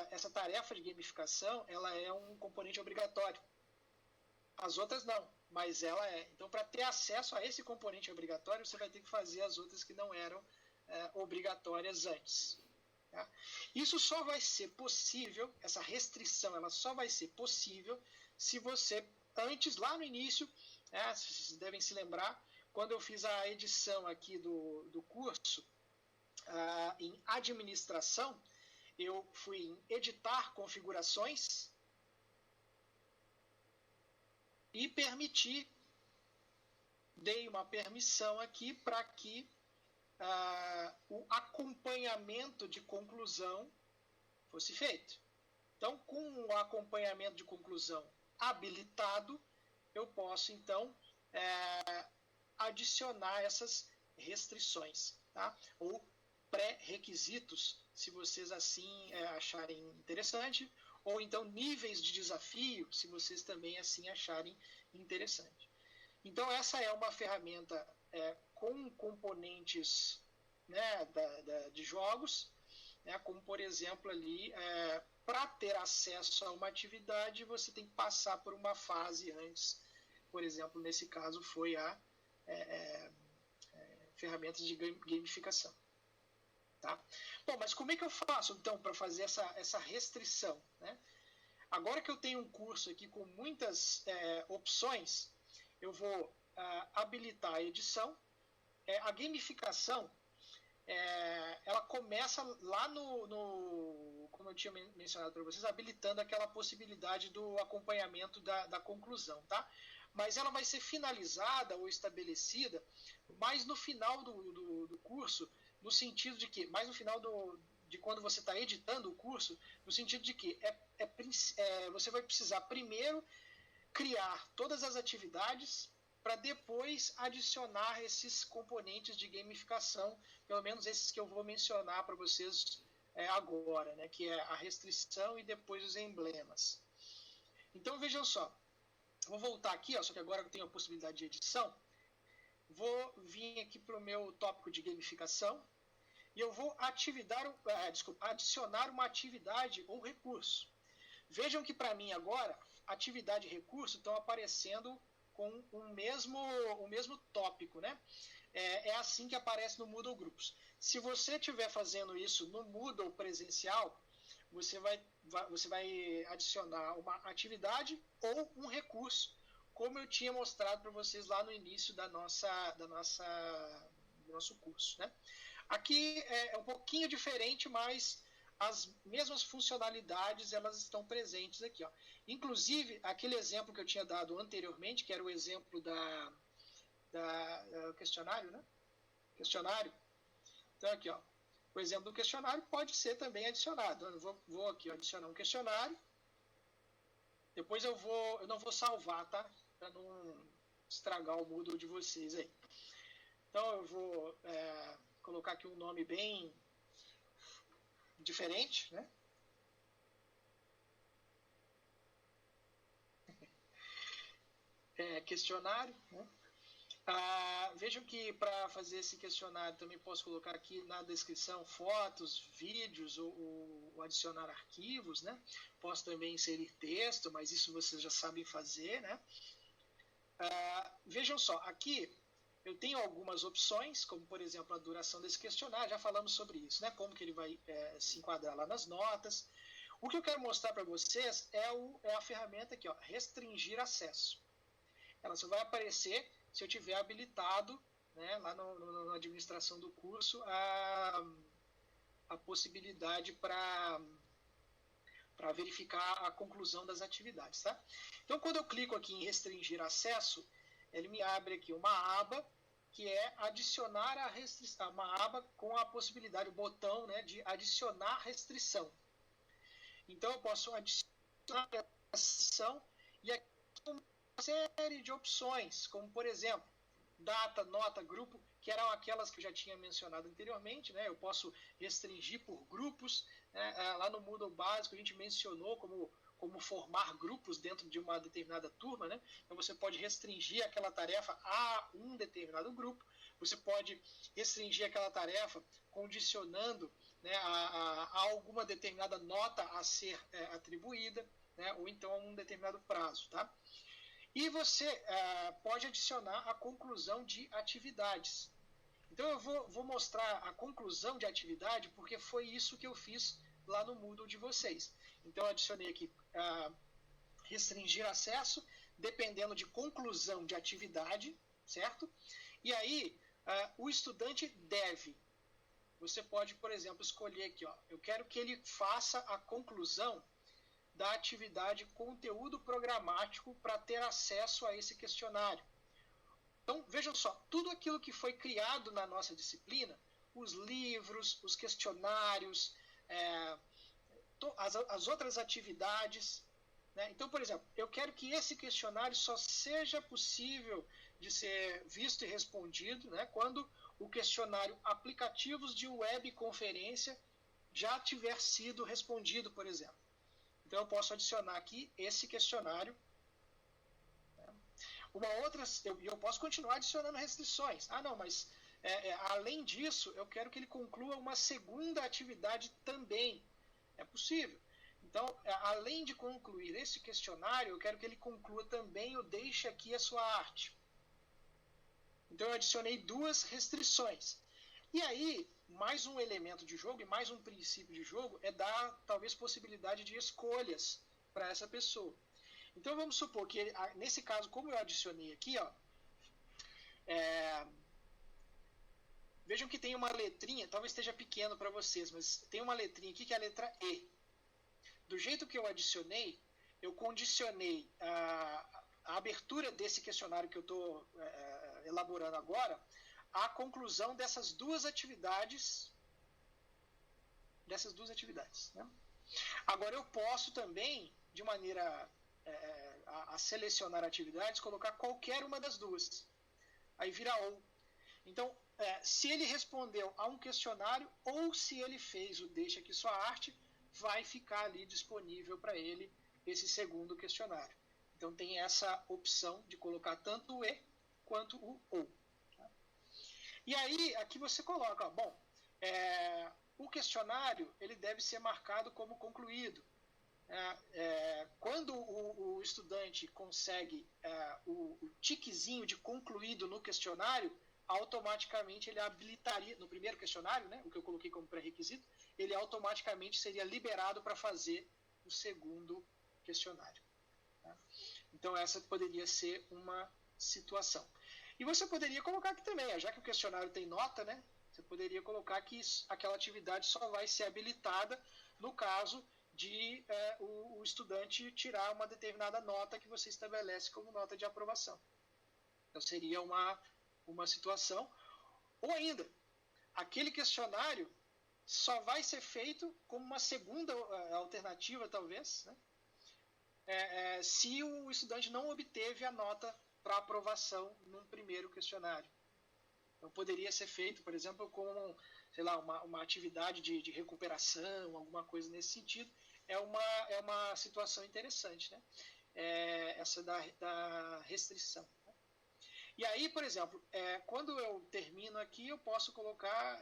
essa tarefa de gamificação ela é um componente obrigatório. As outras não, mas ela é. Então, para ter acesso a esse componente obrigatório, você vai ter que fazer as outras que não eram obrigatórias antes. Tá? Isso só vai ser possível, essa restrição ela só vai ser possível se você, antes, lá no início, vocês devem se lembrar, quando eu fiz a edição aqui do curso, em administração, eu fui em editar configurações e dei uma permissão aqui para que o acompanhamento de conclusão fosse feito. Então, com o acompanhamento de conclusão habilitado, eu posso, então, adicionar essas restrições, tá? Ou pré-requisitos, se vocês assim acharem interessante, ou então níveis de desafio, se vocês também assim acharem interessante. Então, essa é uma ferramenta com componentes, né, de jogos, né, como, por exemplo, ali, para ter acesso a uma atividade, você tem que passar por uma fase antes. Por exemplo, nesse caso, foi a ferramentas de gamificação. Tá? Bom, mas como é que eu faço, então, para fazer essa restrição? Né? Agora que eu tenho um curso aqui com muitas opções, eu vou habilitar a edição. A gamificação, ela começa lá como eu tinha mencionado para vocês, habilitando aquela possibilidade do acompanhamento da conclusão, tá? Mas ela vai ser finalizada ou estabelecida mais no final do curso, no sentido de que, mais no final de quando você está editando o curso, no sentido de que você vai precisar primeiro criar todas as atividades para depois adicionar esses componentes de gamificação, pelo menos esses que eu vou mencionar para vocês agora, né, que é a restrição e depois os emblemas. Então, vejam só, vou voltar aqui, só que agora eu tenho a possibilidade de edição, vou vir aqui para o meu tópico de gamificação e eu vou adicionar uma atividade ou recurso. Vejam que para mim agora, atividade e recurso estão aparecendo com o mesmo tópico, né? É assim que aparece no Moodle Groups. Se você estiver fazendo isso no Moodle presencial, você vai adicionar uma atividade ou um recurso, como eu tinha mostrado para vocês lá no início do nosso curso, né? Aqui é um pouquinho diferente, mas as mesmas funcionalidades elas estão presentes aqui, ó. Inclusive, aquele exemplo que eu tinha dado anteriormente, que era o exemplo da questionário, né? Questionário. Então, aqui, ó, o exemplo do questionário pode ser também adicionado. Eu vou aqui adicionar um questionário. Depois eu não vou salvar, tá? Para não estragar o Moodle de vocês aí. Então, eu vou colocar aqui um nome bem diferente, né? Questionário, né? Vejam que para fazer esse questionário também posso colocar aqui na descrição fotos, vídeos ou adicionar arquivos, né? Posso também inserir texto, mas isso vocês já sabem fazer, né? Vejam só, aqui eu tenho algumas opções, como por exemplo a duração desse questionário, já falamos sobre isso, né? Como que ele vai se enquadrar lá nas notas. O que eu quero mostrar para vocês é a ferramenta aqui, ó, restringir acesso. Ela só vai aparecer se eu tiver habilitado, né, lá na administração do curso a possibilidade para verificar a conclusão das atividades. Tá? Então, quando eu clico aqui em restringir acesso, ele me abre aqui uma aba que é adicionar a restrição, uma aba com a possibilidade, o botão, né, de adicionar restrição. Então, eu posso adicionar a restrição e aqui uma série de opções, como, por exemplo, data, nota, grupo, que eram aquelas que eu já tinha mencionado anteriormente, né? Eu posso restringir por grupos, né? Lá no Moodle básico a gente mencionou como formar grupos dentro de uma determinada turma, né? Então você pode restringir aquela tarefa a um determinado grupo, você pode restringir aquela tarefa condicionando, né, a alguma determinada nota a ser atribuída, né? Ou então a um determinado prazo, tá? E você pode adicionar a conclusão de atividades. Então eu vou mostrar a conclusão de atividade porque foi isso que eu fiz lá no Moodle de vocês. Então eu adicionei aqui restringir acesso, dependendo de conclusão de atividade, certo? E aí o estudante deve. Você pode, por exemplo, escolher aqui, ó, eu quero que ele faça a conclusão da atividade conteúdo programático para ter acesso a esse questionário. Então, vejam só, tudo aquilo que foi criado na nossa disciplina, os livros, os questionários, as outras atividades, né? Então, por exemplo, eu quero que esse questionário só seja possível de ser visto e respondido, né, quando o questionário aplicativos de webconferência já tiver sido respondido, por exemplo. Então, eu posso adicionar aqui esse questionário. Uma outra, eu posso continuar adicionando restrições. Não, mas além disso, eu quero que ele conclua uma segunda atividade também. É possível. Então, além de concluir esse questionário, eu quero que ele conclua também o deixe aqui a sua arte. Então, eu adicionei duas restrições. E aí, mais um elemento de jogo e mais um princípio de jogo é dar, talvez, possibilidade de escolhas para essa pessoa. Então, vamos supor que, nesse caso, como eu adicionei aqui, ó, vejam que tem uma letrinha, talvez esteja pequeno para vocês, mas tem uma letrinha aqui que é a letra E. Do jeito que eu adicionei, eu condicionei a abertura desse questionário que eu estou elaborando agora à conclusão dessas duas atividades. Né? Agora, eu posso também, de maneira a selecionar atividades, colocar qualquer uma das duas. Aí vira ou. Então, se ele respondeu a um questionário ou se ele fez o deixa aqui sua arte, vai ficar ali disponível para ele esse segundo questionário. Então, tem essa opção de colocar tanto o E quanto o ou. Tá? E aí, aqui você coloca, bom, o questionário ele deve ser marcado como concluído. Quando o estudante consegue o tiquezinho de concluído no questionário, automaticamente ele habilitaria, no primeiro questionário, né, o que eu coloquei como pré-requisito, ele automaticamente seria liberado para fazer o segundo questionário. Tá? Então essa poderia ser uma situação. E você poderia colocar aqui também, já que o questionário tem nota, né, você poderia colocar que aquela atividade só vai ser habilitada no caso de o estudante tirar uma determinada nota que você estabelece como nota de aprovação. Então seria uma situação. Ou ainda, aquele questionário só vai ser feito como uma segunda alternativa, talvez, né? Se o estudante não obteve a nota para aprovação num primeiro questionário. Então poderia ser feito, por exemplo, com, sei lá, uma atividade de recuperação, alguma coisa nesse sentido. É uma situação interessante, né? Essa da restrição. Né? E aí, por exemplo, quando eu termino aqui, eu posso colocar,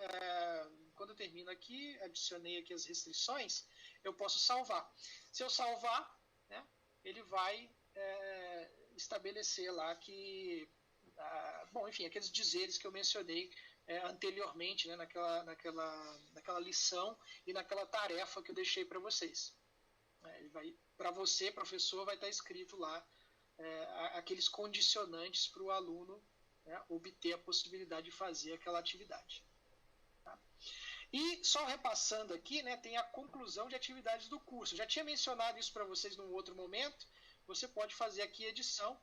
quando eu termino aqui, adicionei aqui as restrições, eu posso salvar. Se eu salvar, né, ele vai estabelecer lá que, bom, enfim, aqueles dizeres que eu mencionei anteriormente, né, naquela lição e naquela tarefa que eu deixei para vocês. Para você, professor, vai estar escrito lá aqueles condicionantes para o aluno, né, obter a possibilidade de fazer aquela atividade. Tá? E só repassando aqui, né, tem a conclusão de atividades do curso. Eu já tinha mencionado isso para vocês num outro momento. Você pode fazer aqui a edição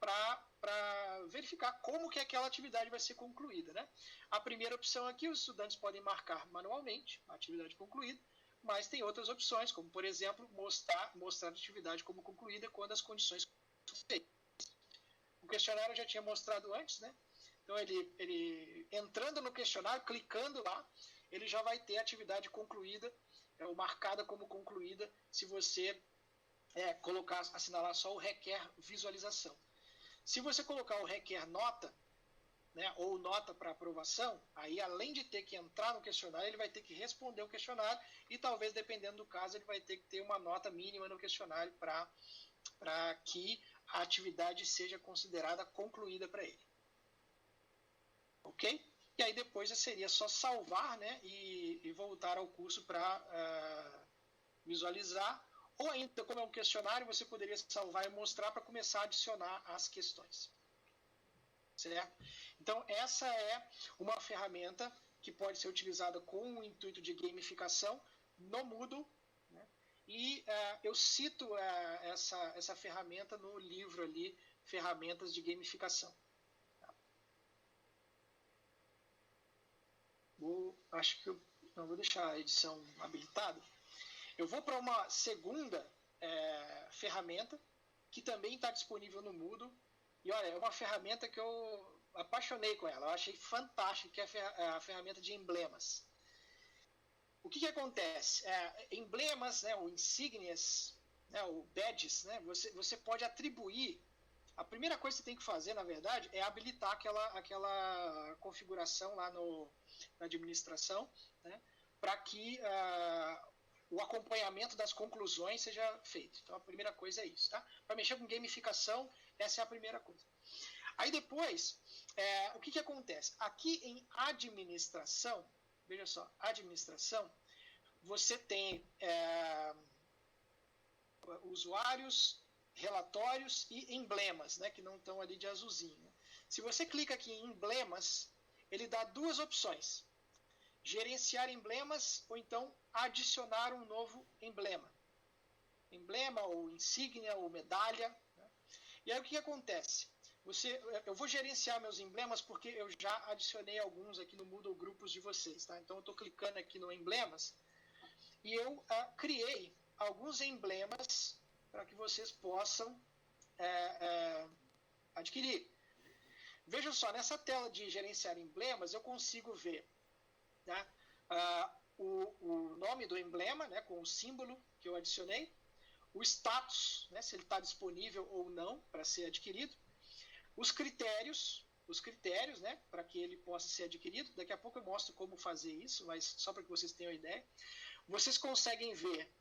para verificar como que aquela atividade vai ser concluída. Né? A primeira opção aqui, os estudantes podem marcar manualmente a atividade concluída, mas tem outras opções, como, por exemplo, mostrar a atividade como concluída quando as condições são feitas. O questionário eu já tinha mostrado antes, né? Então, ele entrando no questionário, clicando lá, ele já vai ter a atividade concluída, ou marcada como concluída, se você assinalar só o requer visualização. Se você colocar o requer nota, né, ou nota para aprovação, aí além de ter que entrar no questionário, ele vai ter que responder o questionário e talvez, dependendo do caso, ele vai ter que ter uma nota mínima no questionário para que a atividade seja considerada concluída para ele. Ok? E aí depois seria só salvar, né, e voltar ao curso para visualizar. Ou ainda, como é um questionário, você poderia salvar e mostrar para começar a adicionar as questões. Certo? Então, essa é uma ferramenta que pode ser utilizada com o intuito de gamificação no Moodle, né? E eu cito essa ferramenta no livro ali, Ferramentas de Gamificação. Acho que eu não vou deixar a edição habilitada. Eu vou para uma segunda ferramenta que também está disponível no Moodle. E olha, é uma ferramenta que eu apaixonei com ela, eu achei fantástica, que é a ferramenta de emblemas. O que acontece? Emblemas, né, ou insígnias, né, ou badges, né, você pode atribuir. A primeira coisa que você tem que fazer, na verdade, é habilitar aquela configuração lá na administração, né, para que o acompanhamento das conclusões seja feito. Então, a primeira coisa é isso. Tá? Para mexer com gamificação, essa é a primeira coisa. Aí depois, o que acontece? Aqui em administração, veja só, administração, você tem usuários, relatórios e emblemas, né, que não estão ali de azulzinho. Se você clica aqui em emblemas, ele dá duas opções. Gerenciar emblemas ou então adicionar um novo emblema. Emblema ou insígnia ou medalha. Né? E aí o que acontece? Eu vou gerenciar meus emblemas porque eu já adicionei alguns aqui no Moodle grupos de vocês. Tá? Então eu estou clicando aqui no emblemas e eu criei alguns emblemas para que vocês possam adquirir. Vejam só, nessa tela de gerenciar emblemas eu consigo ver, né, o nome do emblema, né, com o símbolo que eu adicionei, o status, né, se ele está disponível ou não para ser adquirido, os critérios, né, para que ele possa ser adquirido. Daqui a pouco eu mostro como fazer isso, mas só para que vocês tenham ideia. Vocês conseguem ver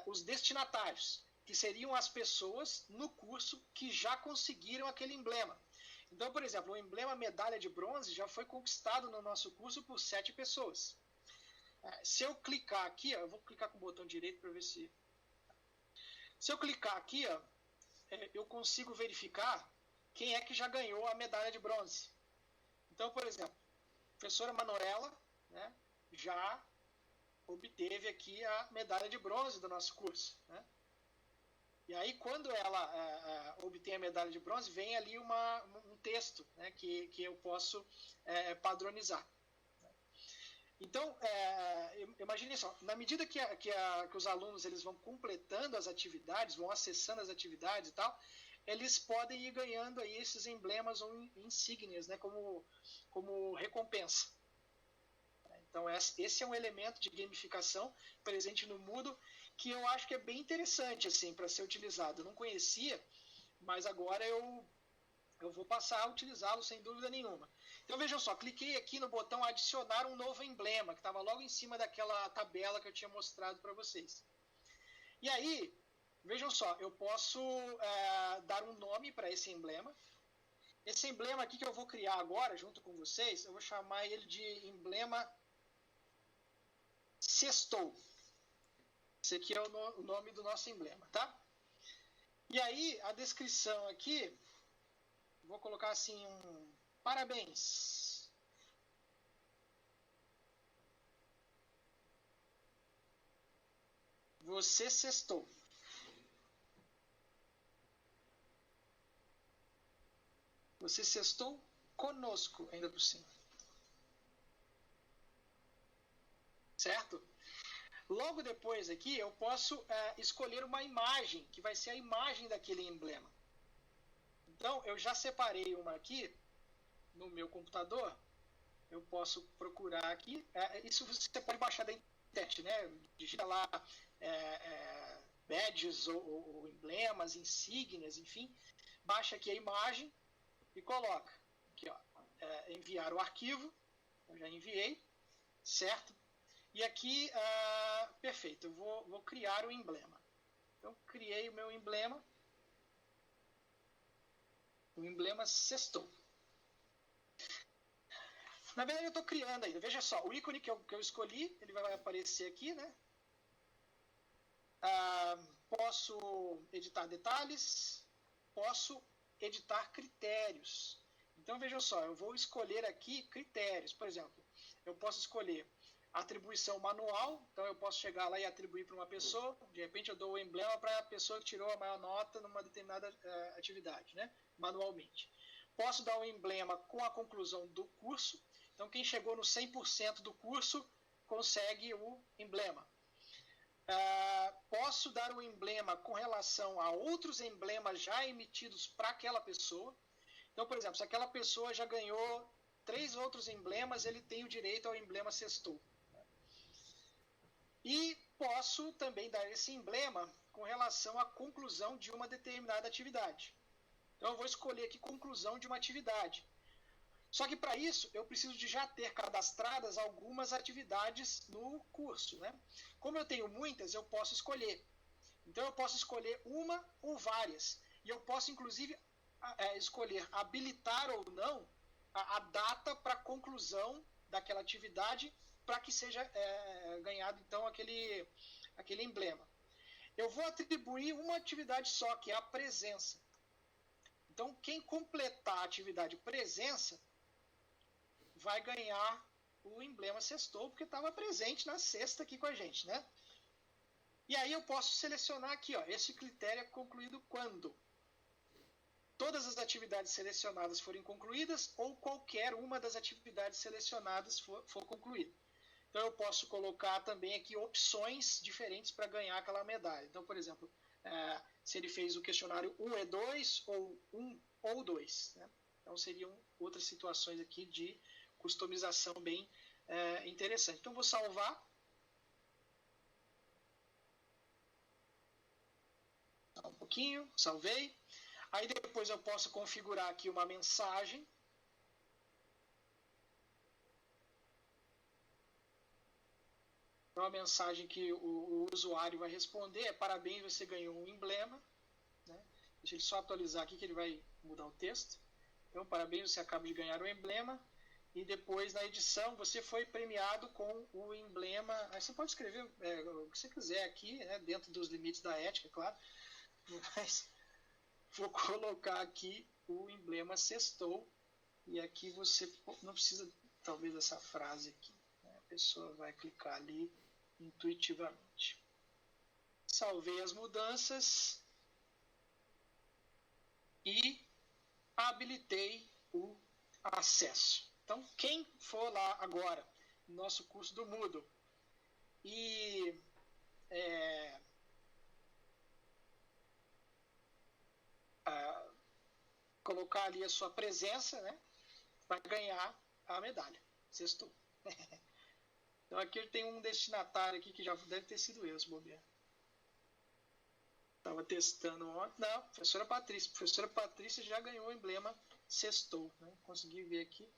os destinatários, que seriam as pessoas no curso que já conseguiram aquele emblema. Então, por exemplo, o emblema medalha de bronze já foi conquistado no nosso curso por 7 pessoas. Se eu clicar aqui, eu vou clicar com o botão direito para ver se... Se eu clicar aqui, eu consigo verificar quem é que já ganhou a medalha de bronze. Então, por exemplo, a professora Manuela, né, já obteve aqui a medalha de bronze do nosso curso. Né? E aí, quando ela obtém a medalha de bronze, vem ali um texto, né, que eu posso padronizar. Então, imagine só, na medida que os alunos eles vão completando as atividades, vão acessando as atividades e tal, eles podem ir ganhando aí esses emblemas ou insígnias, né, como recompensa. Então, esse é um elemento de gamificação presente no Moodle que eu acho que é bem interessante assim, para ser utilizado. Eu não conhecia, mas agora eu vou passar a utilizá-lo sem dúvida nenhuma. Então vejam só, cliquei aqui no botão adicionar um novo emblema, que estava logo em cima daquela tabela que eu tinha mostrado para vocês. E aí, vejam só, eu posso dar um nome para esse emblema. Esse emblema aqui que eu vou criar agora, junto com vocês, eu vou chamar ele de emblema Sextou. Esse aqui é o nome do nosso emblema, tá? E aí, a descrição aqui, vou colocar assim, parabéns. Você sextou. Você sextou conosco, ainda por cima. Certo? Logo depois aqui, eu posso escolher uma imagem, que vai ser a imagem daquele emblema. Então, eu já separei uma aqui no meu computador. Eu posso procurar aqui. Isso você pode baixar da internet, né? Digita lá badges ou emblemas, insígnias, enfim. Baixa aqui a imagem e coloca. Aqui, ó, enviar o arquivo. Eu já enviei, certo? E aqui, perfeito, eu vou criar o emblema. Então, criei o meu emblema. O emblema sextou. Na verdade, eu estou criando ainda. Veja só, o ícone que eu escolhi, ele vai aparecer aqui, né? Posso editar detalhes, posso editar critérios. Então, vejam só, eu vou escolher aqui critérios. Por exemplo, eu posso escolher atribuição manual, então eu posso chegar lá e atribuir para uma pessoa, de repente eu dou o emblema para a pessoa que tirou a maior nota numa determinada atividade, né? Manualmente. Posso dar um emblema com a conclusão do curso, então quem chegou no 100% do curso consegue o emblema. Posso dar um emblema com relação a outros emblemas já emitidos para aquela pessoa. Então, por exemplo, se aquela pessoa já ganhou 3 outros emblemas, ele tem o direito ao emblema sextou. E posso também dar esse emblema com relação à conclusão de uma determinada atividade. Então, eu vou escolher aqui conclusão de uma atividade. Só que para isso, eu preciso de já ter cadastradas algumas atividades no curso, né? Como eu tenho muitas, eu posso escolher. Então, eu posso escolher uma ou várias. E eu posso, inclusive, escolher habilitar ou não a data para conclusão daquela atividade para que seja ganhado, então, aquele emblema. Eu vou atribuir uma atividade só, que é a presença. Então, quem completar a atividade presença vai ganhar o emblema sextou, porque estava presente na sexta aqui com a gente, né? E aí eu posso selecionar aqui, ó, esse critério é concluído quando todas as atividades selecionadas forem concluídas ou qualquer uma das atividades selecionadas for concluída. Então eu posso colocar também aqui opções diferentes para ganhar aquela medalha. Então, por exemplo, se ele fez o questionário 1E2 ou 1 ou 2. Né? Então seriam outras situações aqui de customização bem interessante. Então vou salvar. Um pouquinho, salvei. Aí depois eu posso configurar aqui uma mensagem. Uma mensagem que o usuário vai responder é: parabéns, você ganhou um emblema. Né? Deixa ele só atualizar aqui que ele vai mudar o texto. Então, parabéns, você acaba de ganhar o emblema. E depois, na edição, você foi premiado com o emblema. Aí você pode escrever o que você quiser aqui, né? Dentro dos limites da ética, claro. Mas vou colocar aqui o emblema sextou. E aqui você não precisa, talvez, dessa frase aqui. Né? A pessoa vai clicar ali intuitivamente. Salvei as mudanças e habilitei o acesso. Então, quem for lá agora no nosso curso do Moodle e colocar ali a sua presença, né, vai ganhar a medalha. Sextou. Então aqui tem um destinatário aqui que já deve ter sido eu, se bobear. Estava testando ontem. Não, professora Patrícia. Professora Patrícia já ganhou o emblema Sextou. Né? Consegui ver aqui.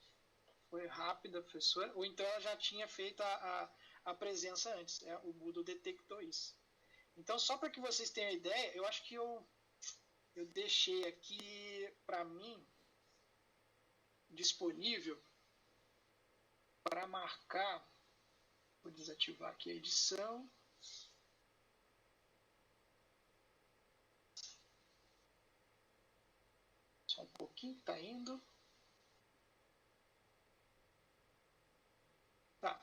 Foi rápida, professora. Ou então ela já tinha feito a presença antes. Né? O Moodle detectou isso. Então, só para que vocês tenham ideia, eu acho que eu deixei aqui para mim disponível para marcar. Vou desativar aqui a edição. Só um pouquinho, tá indo. Tá.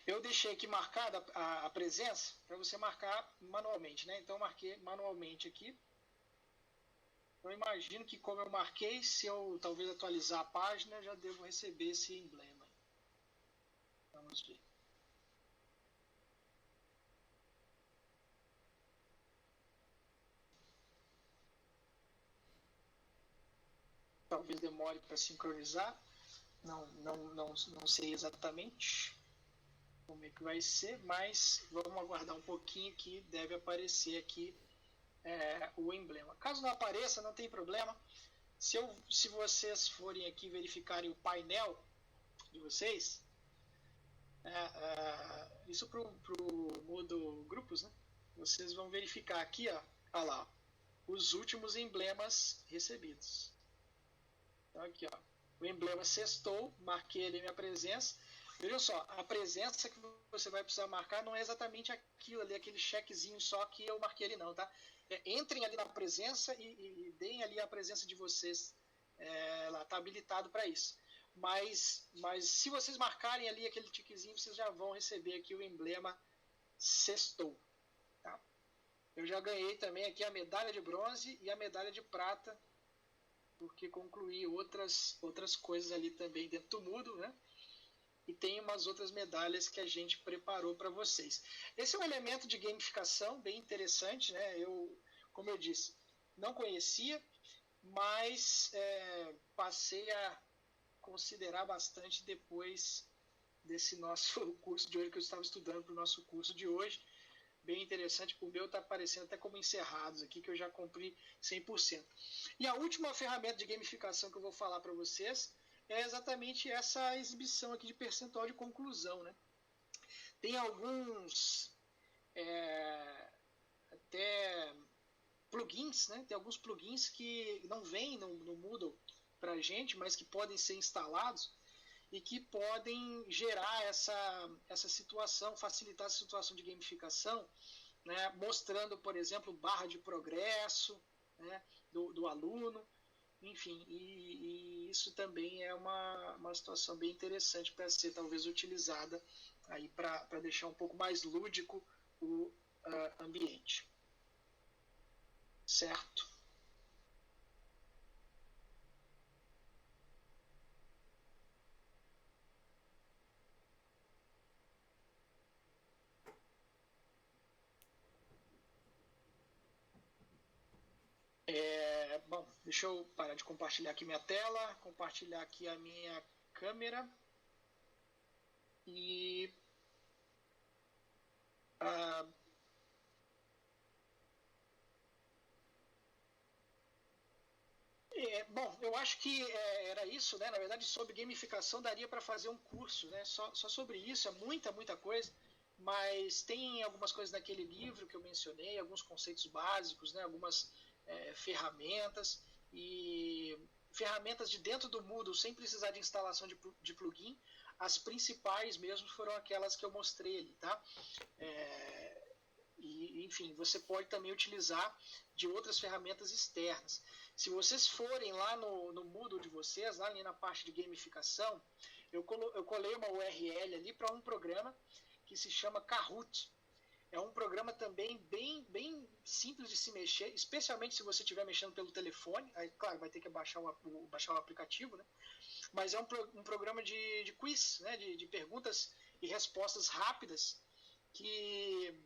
Eu deixei aqui marcada a presença para você marcar manualmente, né? Então eu marquei manualmente aqui. Eu imagino que como eu marquei, se eu talvez atualizar a página, eu já devo receber esse emblema. Vamos ver. Talvez demore para sincronizar. Não sei exatamente como é que vai ser, mas vamos aguardar um pouquinho que deve aparecer aqui o emblema. Caso não apareça, não tem problema. Se vocês forem aqui verificarem o painel de vocês, isso para o Moodle Grupos, né? Vocês vão verificar aqui, ó lá, os últimos emblemas recebidos. Então aqui, ó, o emblema Sextou, marquei ali minha presença. Vejam só, a presença que você vai precisar marcar não é exatamente aquilo ali, aquele chequezinho só que eu marquei ali não, tá? Entrem ali na presença e deem ali a presença de vocês. Lá está habilitado para isso. Mas se vocês marcarem ali aquele tiquezinho, vocês já vão receber aqui o emblema Sextou. Tá? Eu já ganhei também aqui a medalha de bronze e a medalha de prata, porque concluí outras coisas ali também dentro do Moodle, né? E tem umas outras medalhas que a gente preparou para vocês. Esse é um elemento de gamificação bem interessante, né? Como eu disse, não conhecia, mas passei a considerar bastante depois desse nosso curso de hoje, que eu estava estudando para o nosso curso de hoje. Bem interessante, o meu está aparecendo até como encerrados aqui, que eu já cumpri 100%. E a última ferramenta de gamificação que eu vou falar para vocês é exatamente essa exibição aqui de percentual de conclusão, né? Tem alguns até plugins, né? Tem alguns plugins que não vêm no Moodle para a gente, mas que podem ser instalados e que podem gerar essa situação, facilitar essa situação de gamificação, né? Mostrando, por exemplo, barra de progresso, né? do aluno. Enfim, e isso também é uma situação bem interessante para ser talvez utilizada aí para deixar um pouco mais lúdico o ambiente. Certo? Bom, deixa eu parar de compartilhar aqui minha tela, compartilhar aqui a minha câmera e bom, eu acho que era isso, né? Na verdade, sobre gamificação daria para fazer um curso, né? Só sobre isso, é muita coisa, mas tem algumas coisas naquele livro que eu mencionei, alguns conceitos básicos, né? Algumas ferramentas e ferramentas de dentro do Moodle sem precisar de instalação de plugin. As principais mesmo foram aquelas que eu mostrei ali, tá? E, enfim, você pode também utilizar de outras ferramentas externas. Se vocês forem lá no Moodle de vocês, lá ali na parte de gamificação, eu colei uma URL ali para um programa que se chama Kahoot. É um programa também bem simples de se mexer, especialmente se você estiver mexendo pelo telefone. Aí, claro, vai ter que baixar o aplicativo, né? Mas é um programa de quiz, né? de perguntas e respostas rápidas que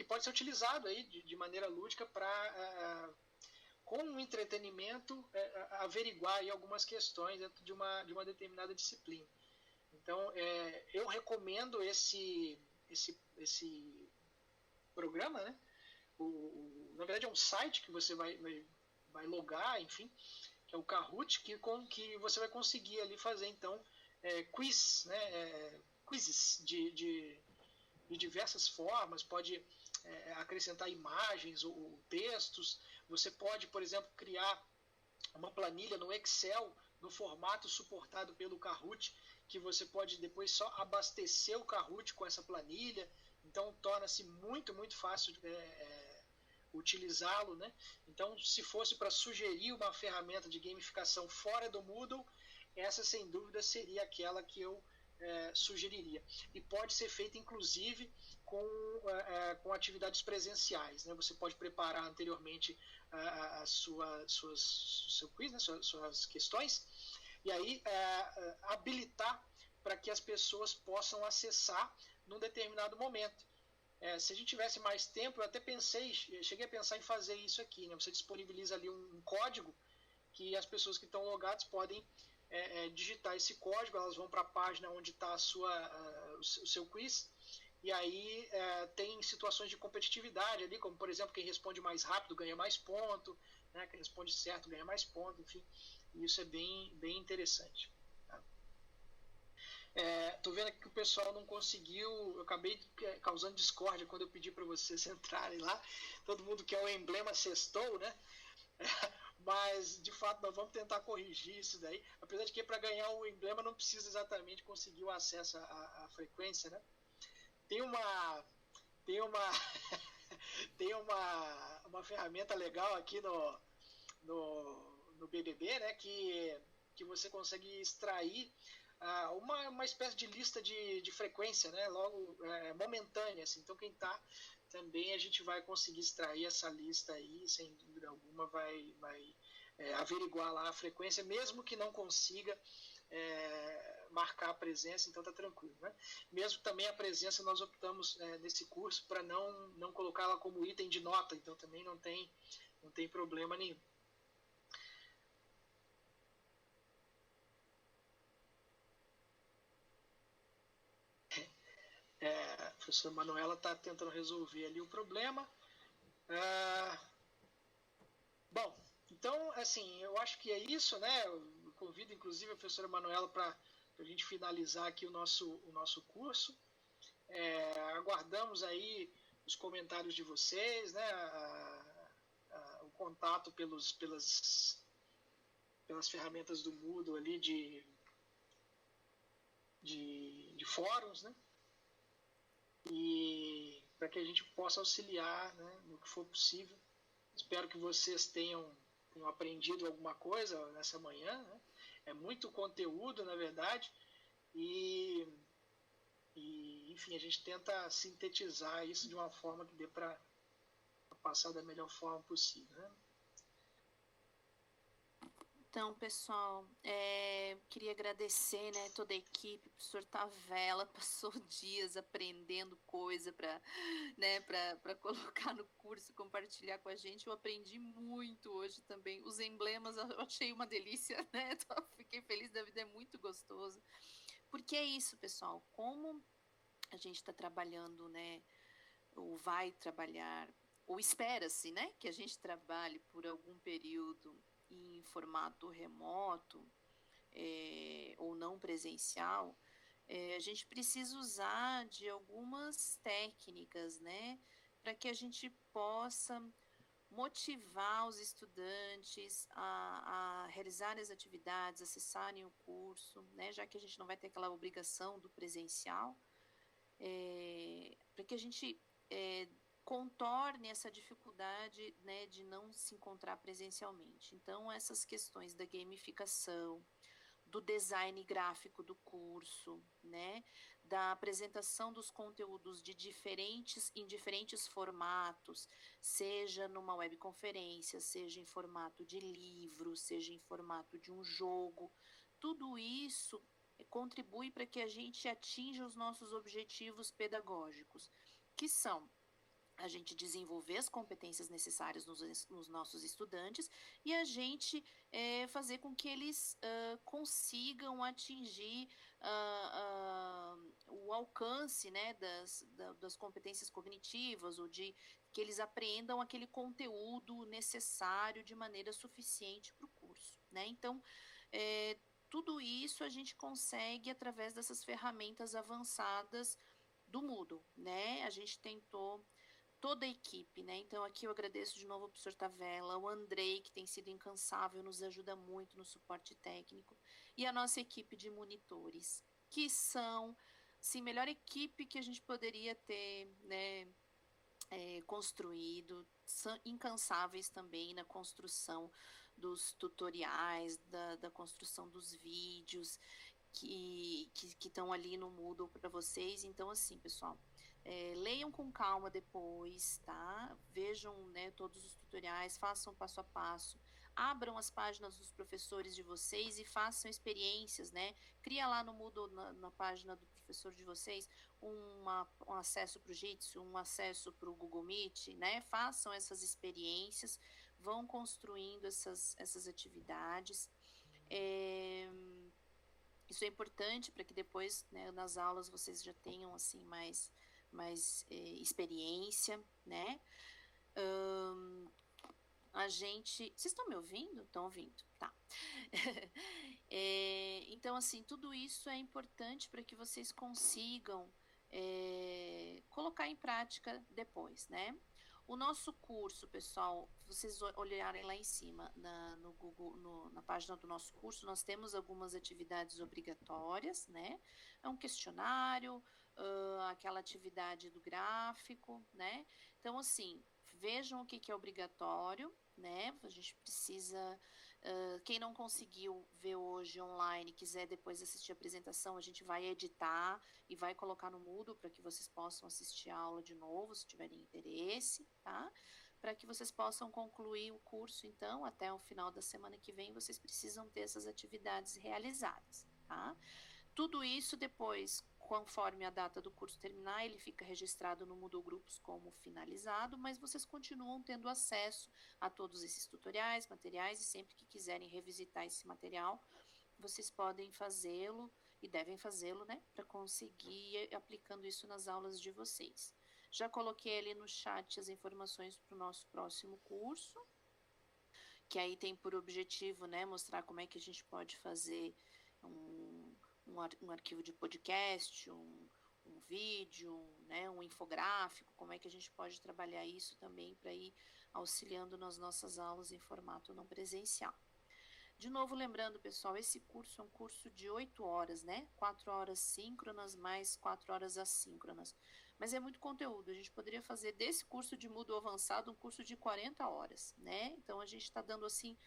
pode ser utilizado aí de maneira lúdica para, com um entretenimento, averiguar aí algumas questões dentro de uma determinada disciplina. Então, eu recomendo esse programa, né? Na verdade é um site que você vai logar, enfim, que é o Kahoot, que você vai conseguir ali fazer, então, quiz, né? Quizzes de diversas formas, pode acrescentar imagens ou textos, você pode, por exemplo, criar uma planilha no Excel, no formato suportado pelo Kahoot, que você pode depois só abastecer o Kahoot com essa planilha, então torna-se muito, muito fácil utilizá-lo, né? Então, se fosse para sugerir uma ferramenta de gamificação fora do Moodle, essa sem dúvida seria aquela que eu sugeriria. E pode ser feita, inclusive, com atividades presenciais, né? Você pode preparar anteriormente seu quiz, né? suas questões, e aí habilitar para que as pessoas possam acessar num determinado momento. Se a gente tivesse mais tempo, eu até cheguei a pensar em fazer isso aqui, né? Você disponibiliza ali um código que as pessoas que estão logadas podem digitar esse código, elas vão para a página onde está o seu quiz, e aí tem situações de competitividade ali, como por exemplo, quem responde mais rápido ganha mais ponto, né? Quem responde certo ganha mais ponto, enfim, isso é bem, bem interessante. Tô vendo aqui que o pessoal não conseguiu, eu acabei causando discórdia quando eu pedi para vocês entrarem lá, todo mundo quer o emblema sextou, né? Mas de fato nós vamos tentar corrigir isso daí, apesar de que para ganhar o emblema não precisa exatamente conseguir o acesso à frequência, né? Tem uma tem uma ferramenta legal aqui no BBB, né, que você consegue extrair uma espécie de lista de frequência, né, logo momentânea, assim. Então quem está também, a gente vai conseguir extrair essa lista aí, sem dúvida alguma, vai averiguar lá a frequência, mesmo que não consiga marcar a presença, então tá tranquilo, né? Mesmo também a presença, nós optamos nesse curso para não colocá-la como item de nota, então também não tem problema nenhum. A professora Manuela está tentando resolver ali o problema. Bom, então, assim, eu acho que é isso, né? Eu convido, inclusive, a professora Manuela para a gente finalizar aqui o nosso curso. Aguardamos aí os comentários de vocês, né? O contato pelas ferramentas do Moodle ali de fóruns, né? E para que a gente possa auxiliar, né, no que for possível. Espero que vocês tenham aprendido alguma coisa nessa manhã, né? É muito conteúdo, na verdade, e enfim, a gente tenta sintetizar isso de uma forma que dê para passar da melhor forma possível, né? Então, pessoal, queria agradecer, né, toda a equipe, o professor Tavela passou dias aprendendo coisa para, né, para colocar no curso, compartilhar com a gente. Eu aprendi muito hoje também. Os emblemas eu achei uma delícia, né? Fiquei feliz da vida, é muito gostoso. Porque é isso, pessoal, como a gente está trabalhando, né, ou vai trabalhar, ou espera-se, né, que a gente trabalhe por algum período em formato remoto ou não presencial, a gente precisa usar de algumas técnicas, né, para que a gente possa motivar os estudantes a realizarem as atividades, acessarem o curso, né, já que a gente não vai ter aquela obrigação do presencial, para que a gente contorne essa dificuldade, né, de não se encontrar presencialmente. Então, essas questões da gamificação, do design gráfico do curso, né, da apresentação dos conteúdos em diferentes formatos, seja numa webconferência, seja em formato de livro, seja em formato de um jogo, tudo isso contribui para que a gente atinja os nossos objetivos pedagógicos, que são a gente desenvolver as competências necessárias nos nossos estudantes e a gente fazer com que eles consigam atingir o alcance, né, das competências cognitivas, ou de que eles apreendam aquele conteúdo necessário de maneira suficiente para o curso, né? Então, tudo isso a gente consegue através dessas ferramentas avançadas do Moodle, né? A gente tentou toda a equipe, né? Então aqui eu agradeço de novo ao professor Tavella, o Andrei, que tem sido incansável, nos ajuda muito no suporte técnico, e a nossa equipe de monitores, que são, sim, melhor equipe que a gente poderia ter, né, construído, são incansáveis também na construção dos tutoriais, da construção dos vídeos que estão ali no Moodle para vocês. Então, assim, pessoal, leiam com calma depois, tá? Vejam, né, todos os tutoriais, façam passo a passo, abram as páginas dos professores de vocês e façam experiências, né? Cria lá no Moodle, na página do professor de vocês, um acesso para o Jitsi, um acesso para o Google Meet, né? Façam essas experiências, vão construindo essas atividades. Isso é importante para que depois, né, nas aulas vocês já tenham assim mais experiência, né? A gente, vocês estão me ouvindo? Estão ouvindo, tá? Então, assim, tudo isso é importante para que vocês consigam colocar em prática depois, né? O nosso curso, pessoal, vocês olharem lá em cima no Google, na página do nosso curso, nós temos algumas atividades obrigatórias, né? É um questionário, aquela atividade do gráfico, né? Então, assim, vejam o que é obrigatório, né? A gente precisa. Quem não conseguiu ver hoje online, quiser depois assistir a apresentação, a gente vai editar e vai colocar no Moodle para que vocês possam assistir a aula de novo, se tiverem interesse, tá? Para que vocês possam concluir o curso, então, até o final da semana que vem, vocês precisam ter essas atividades realizadas, tá? Tudo isso depois, conforme a data do curso terminar, ele fica registrado no Moodle Grupos como finalizado, mas vocês continuam tendo acesso a todos esses tutoriais, materiais, e sempre que quiserem revisitar esse material, vocês podem fazê-lo e devem fazê-lo, né, para conseguir ir aplicando isso nas aulas de vocês. Já coloquei ali no chat as informações para o nosso próximo curso, que aí tem por objetivo, né, mostrar como é que a gente pode fazer um arquivo de podcast, um vídeo, né, um infográfico, como é que a gente pode trabalhar isso também para ir auxiliando nas nossas aulas em formato não presencial. De novo, lembrando, pessoal, esse curso é um curso de 8 horas, né? 4 horas síncronas mais 4 horas assíncronas. Mas é muito conteúdo. A gente poderia fazer desse curso de Moodle avançado um curso de 40 horas, né? Então, a gente está dando, assim,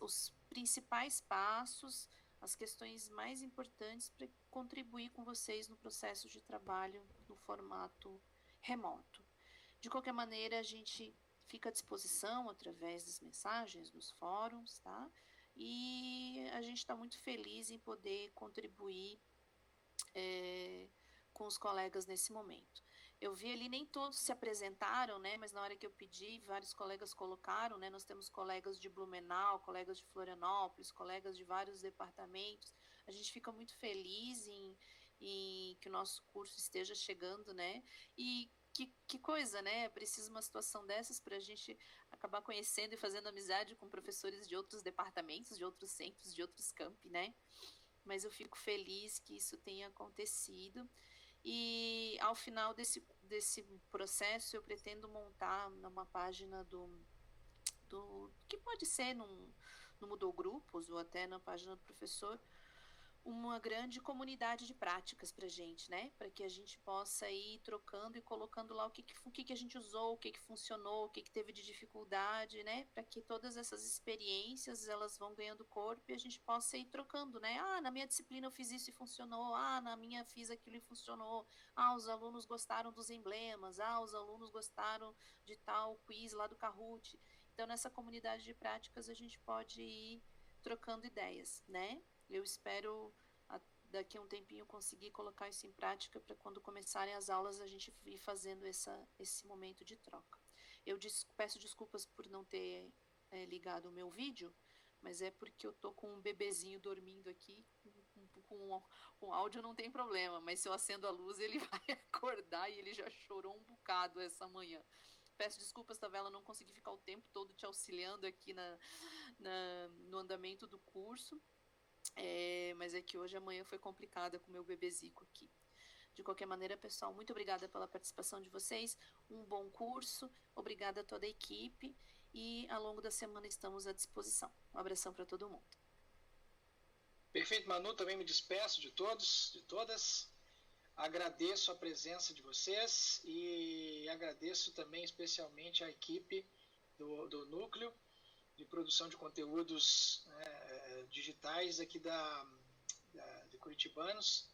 os principais passos, as questões mais importantes para contribuir com vocês no processo de trabalho no formato remoto. De qualquer maneira, a gente fica à disposição através das mensagens, dos fóruns, tá? E a gente está muito feliz em poder contribuir com os colegas nesse momento. Eu vi ali, nem todos se apresentaram, né? Mas na hora que eu pedi, vários colegas colocaram, né? Nós temos colegas de Blumenau, colegas de Florianópolis, colegas de vários departamentos. A gente fica muito feliz em que o nosso curso esteja chegando, né? E que coisa, né? É preciso uma situação dessas para a gente acabar conhecendo e fazendo amizade com professores de outros departamentos, de outros centros, de outros campi, né? Mas eu fico feliz que isso tenha acontecido. E ao final desse processo, eu pretendo montar numa página que pode ser no Moodle Grupos ou até na página do professor, uma grande comunidade de práticas para a gente, né? Para que a gente possa ir trocando e colocando lá o que a gente usou, o que funcionou, o que teve de dificuldade, né? Para que todas essas experiências elas vão ganhando corpo e a gente possa ir trocando, né? Ah, na minha disciplina eu fiz isso e funcionou. Ah, na minha fiz aquilo e funcionou. Ah, os alunos gostaram dos emblemas. Ah, os alunos gostaram de tal quiz lá do Kahoot. Então, nessa comunidade de práticas a gente pode ir trocando ideias, né? Eu espero daqui a um tempinho conseguir colocar isso em prática para quando começarem as aulas a gente ir fazendo esse momento de troca. Eu peço desculpas por não ter ligado o meu vídeo, mas é porque eu tô com um bebezinho dormindo aqui, com áudio não tem problema, mas se eu acendo a luz ele vai acordar e ele já chorou um bocado essa manhã. Peço desculpas, Tavela, não consegui ficar o tempo todo te auxiliando aqui no andamento do curso, mas é que hoje a manhã foi complicada com o meu bebezico aqui. De qualquer maneira, pessoal, muito obrigada pela participação de vocês, um bom curso, obrigada a toda a equipe e ao longo da semana estamos à disposição. Um abração para todo mundo. Perfeito, Manu, também me despeço de todos, de todas. Agradeço a presença de vocês e agradeço também especialmente a equipe do Núcleo de Produção de Conteúdos Digitais aqui de Curitibanos.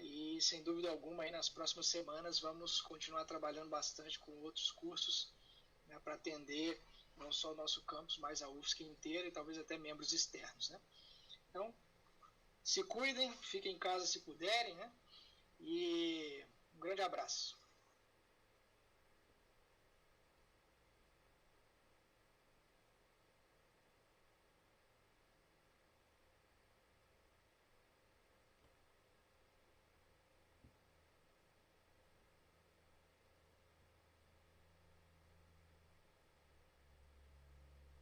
E sem dúvida alguma aí nas próximas semanas vamos continuar trabalhando bastante com outros cursos, né, para atender não só o nosso campus, mas a UFSC inteira e talvez até membros externos, né? Então, se cuidem, fiquem em casa se puderem, né? E um grande abraço.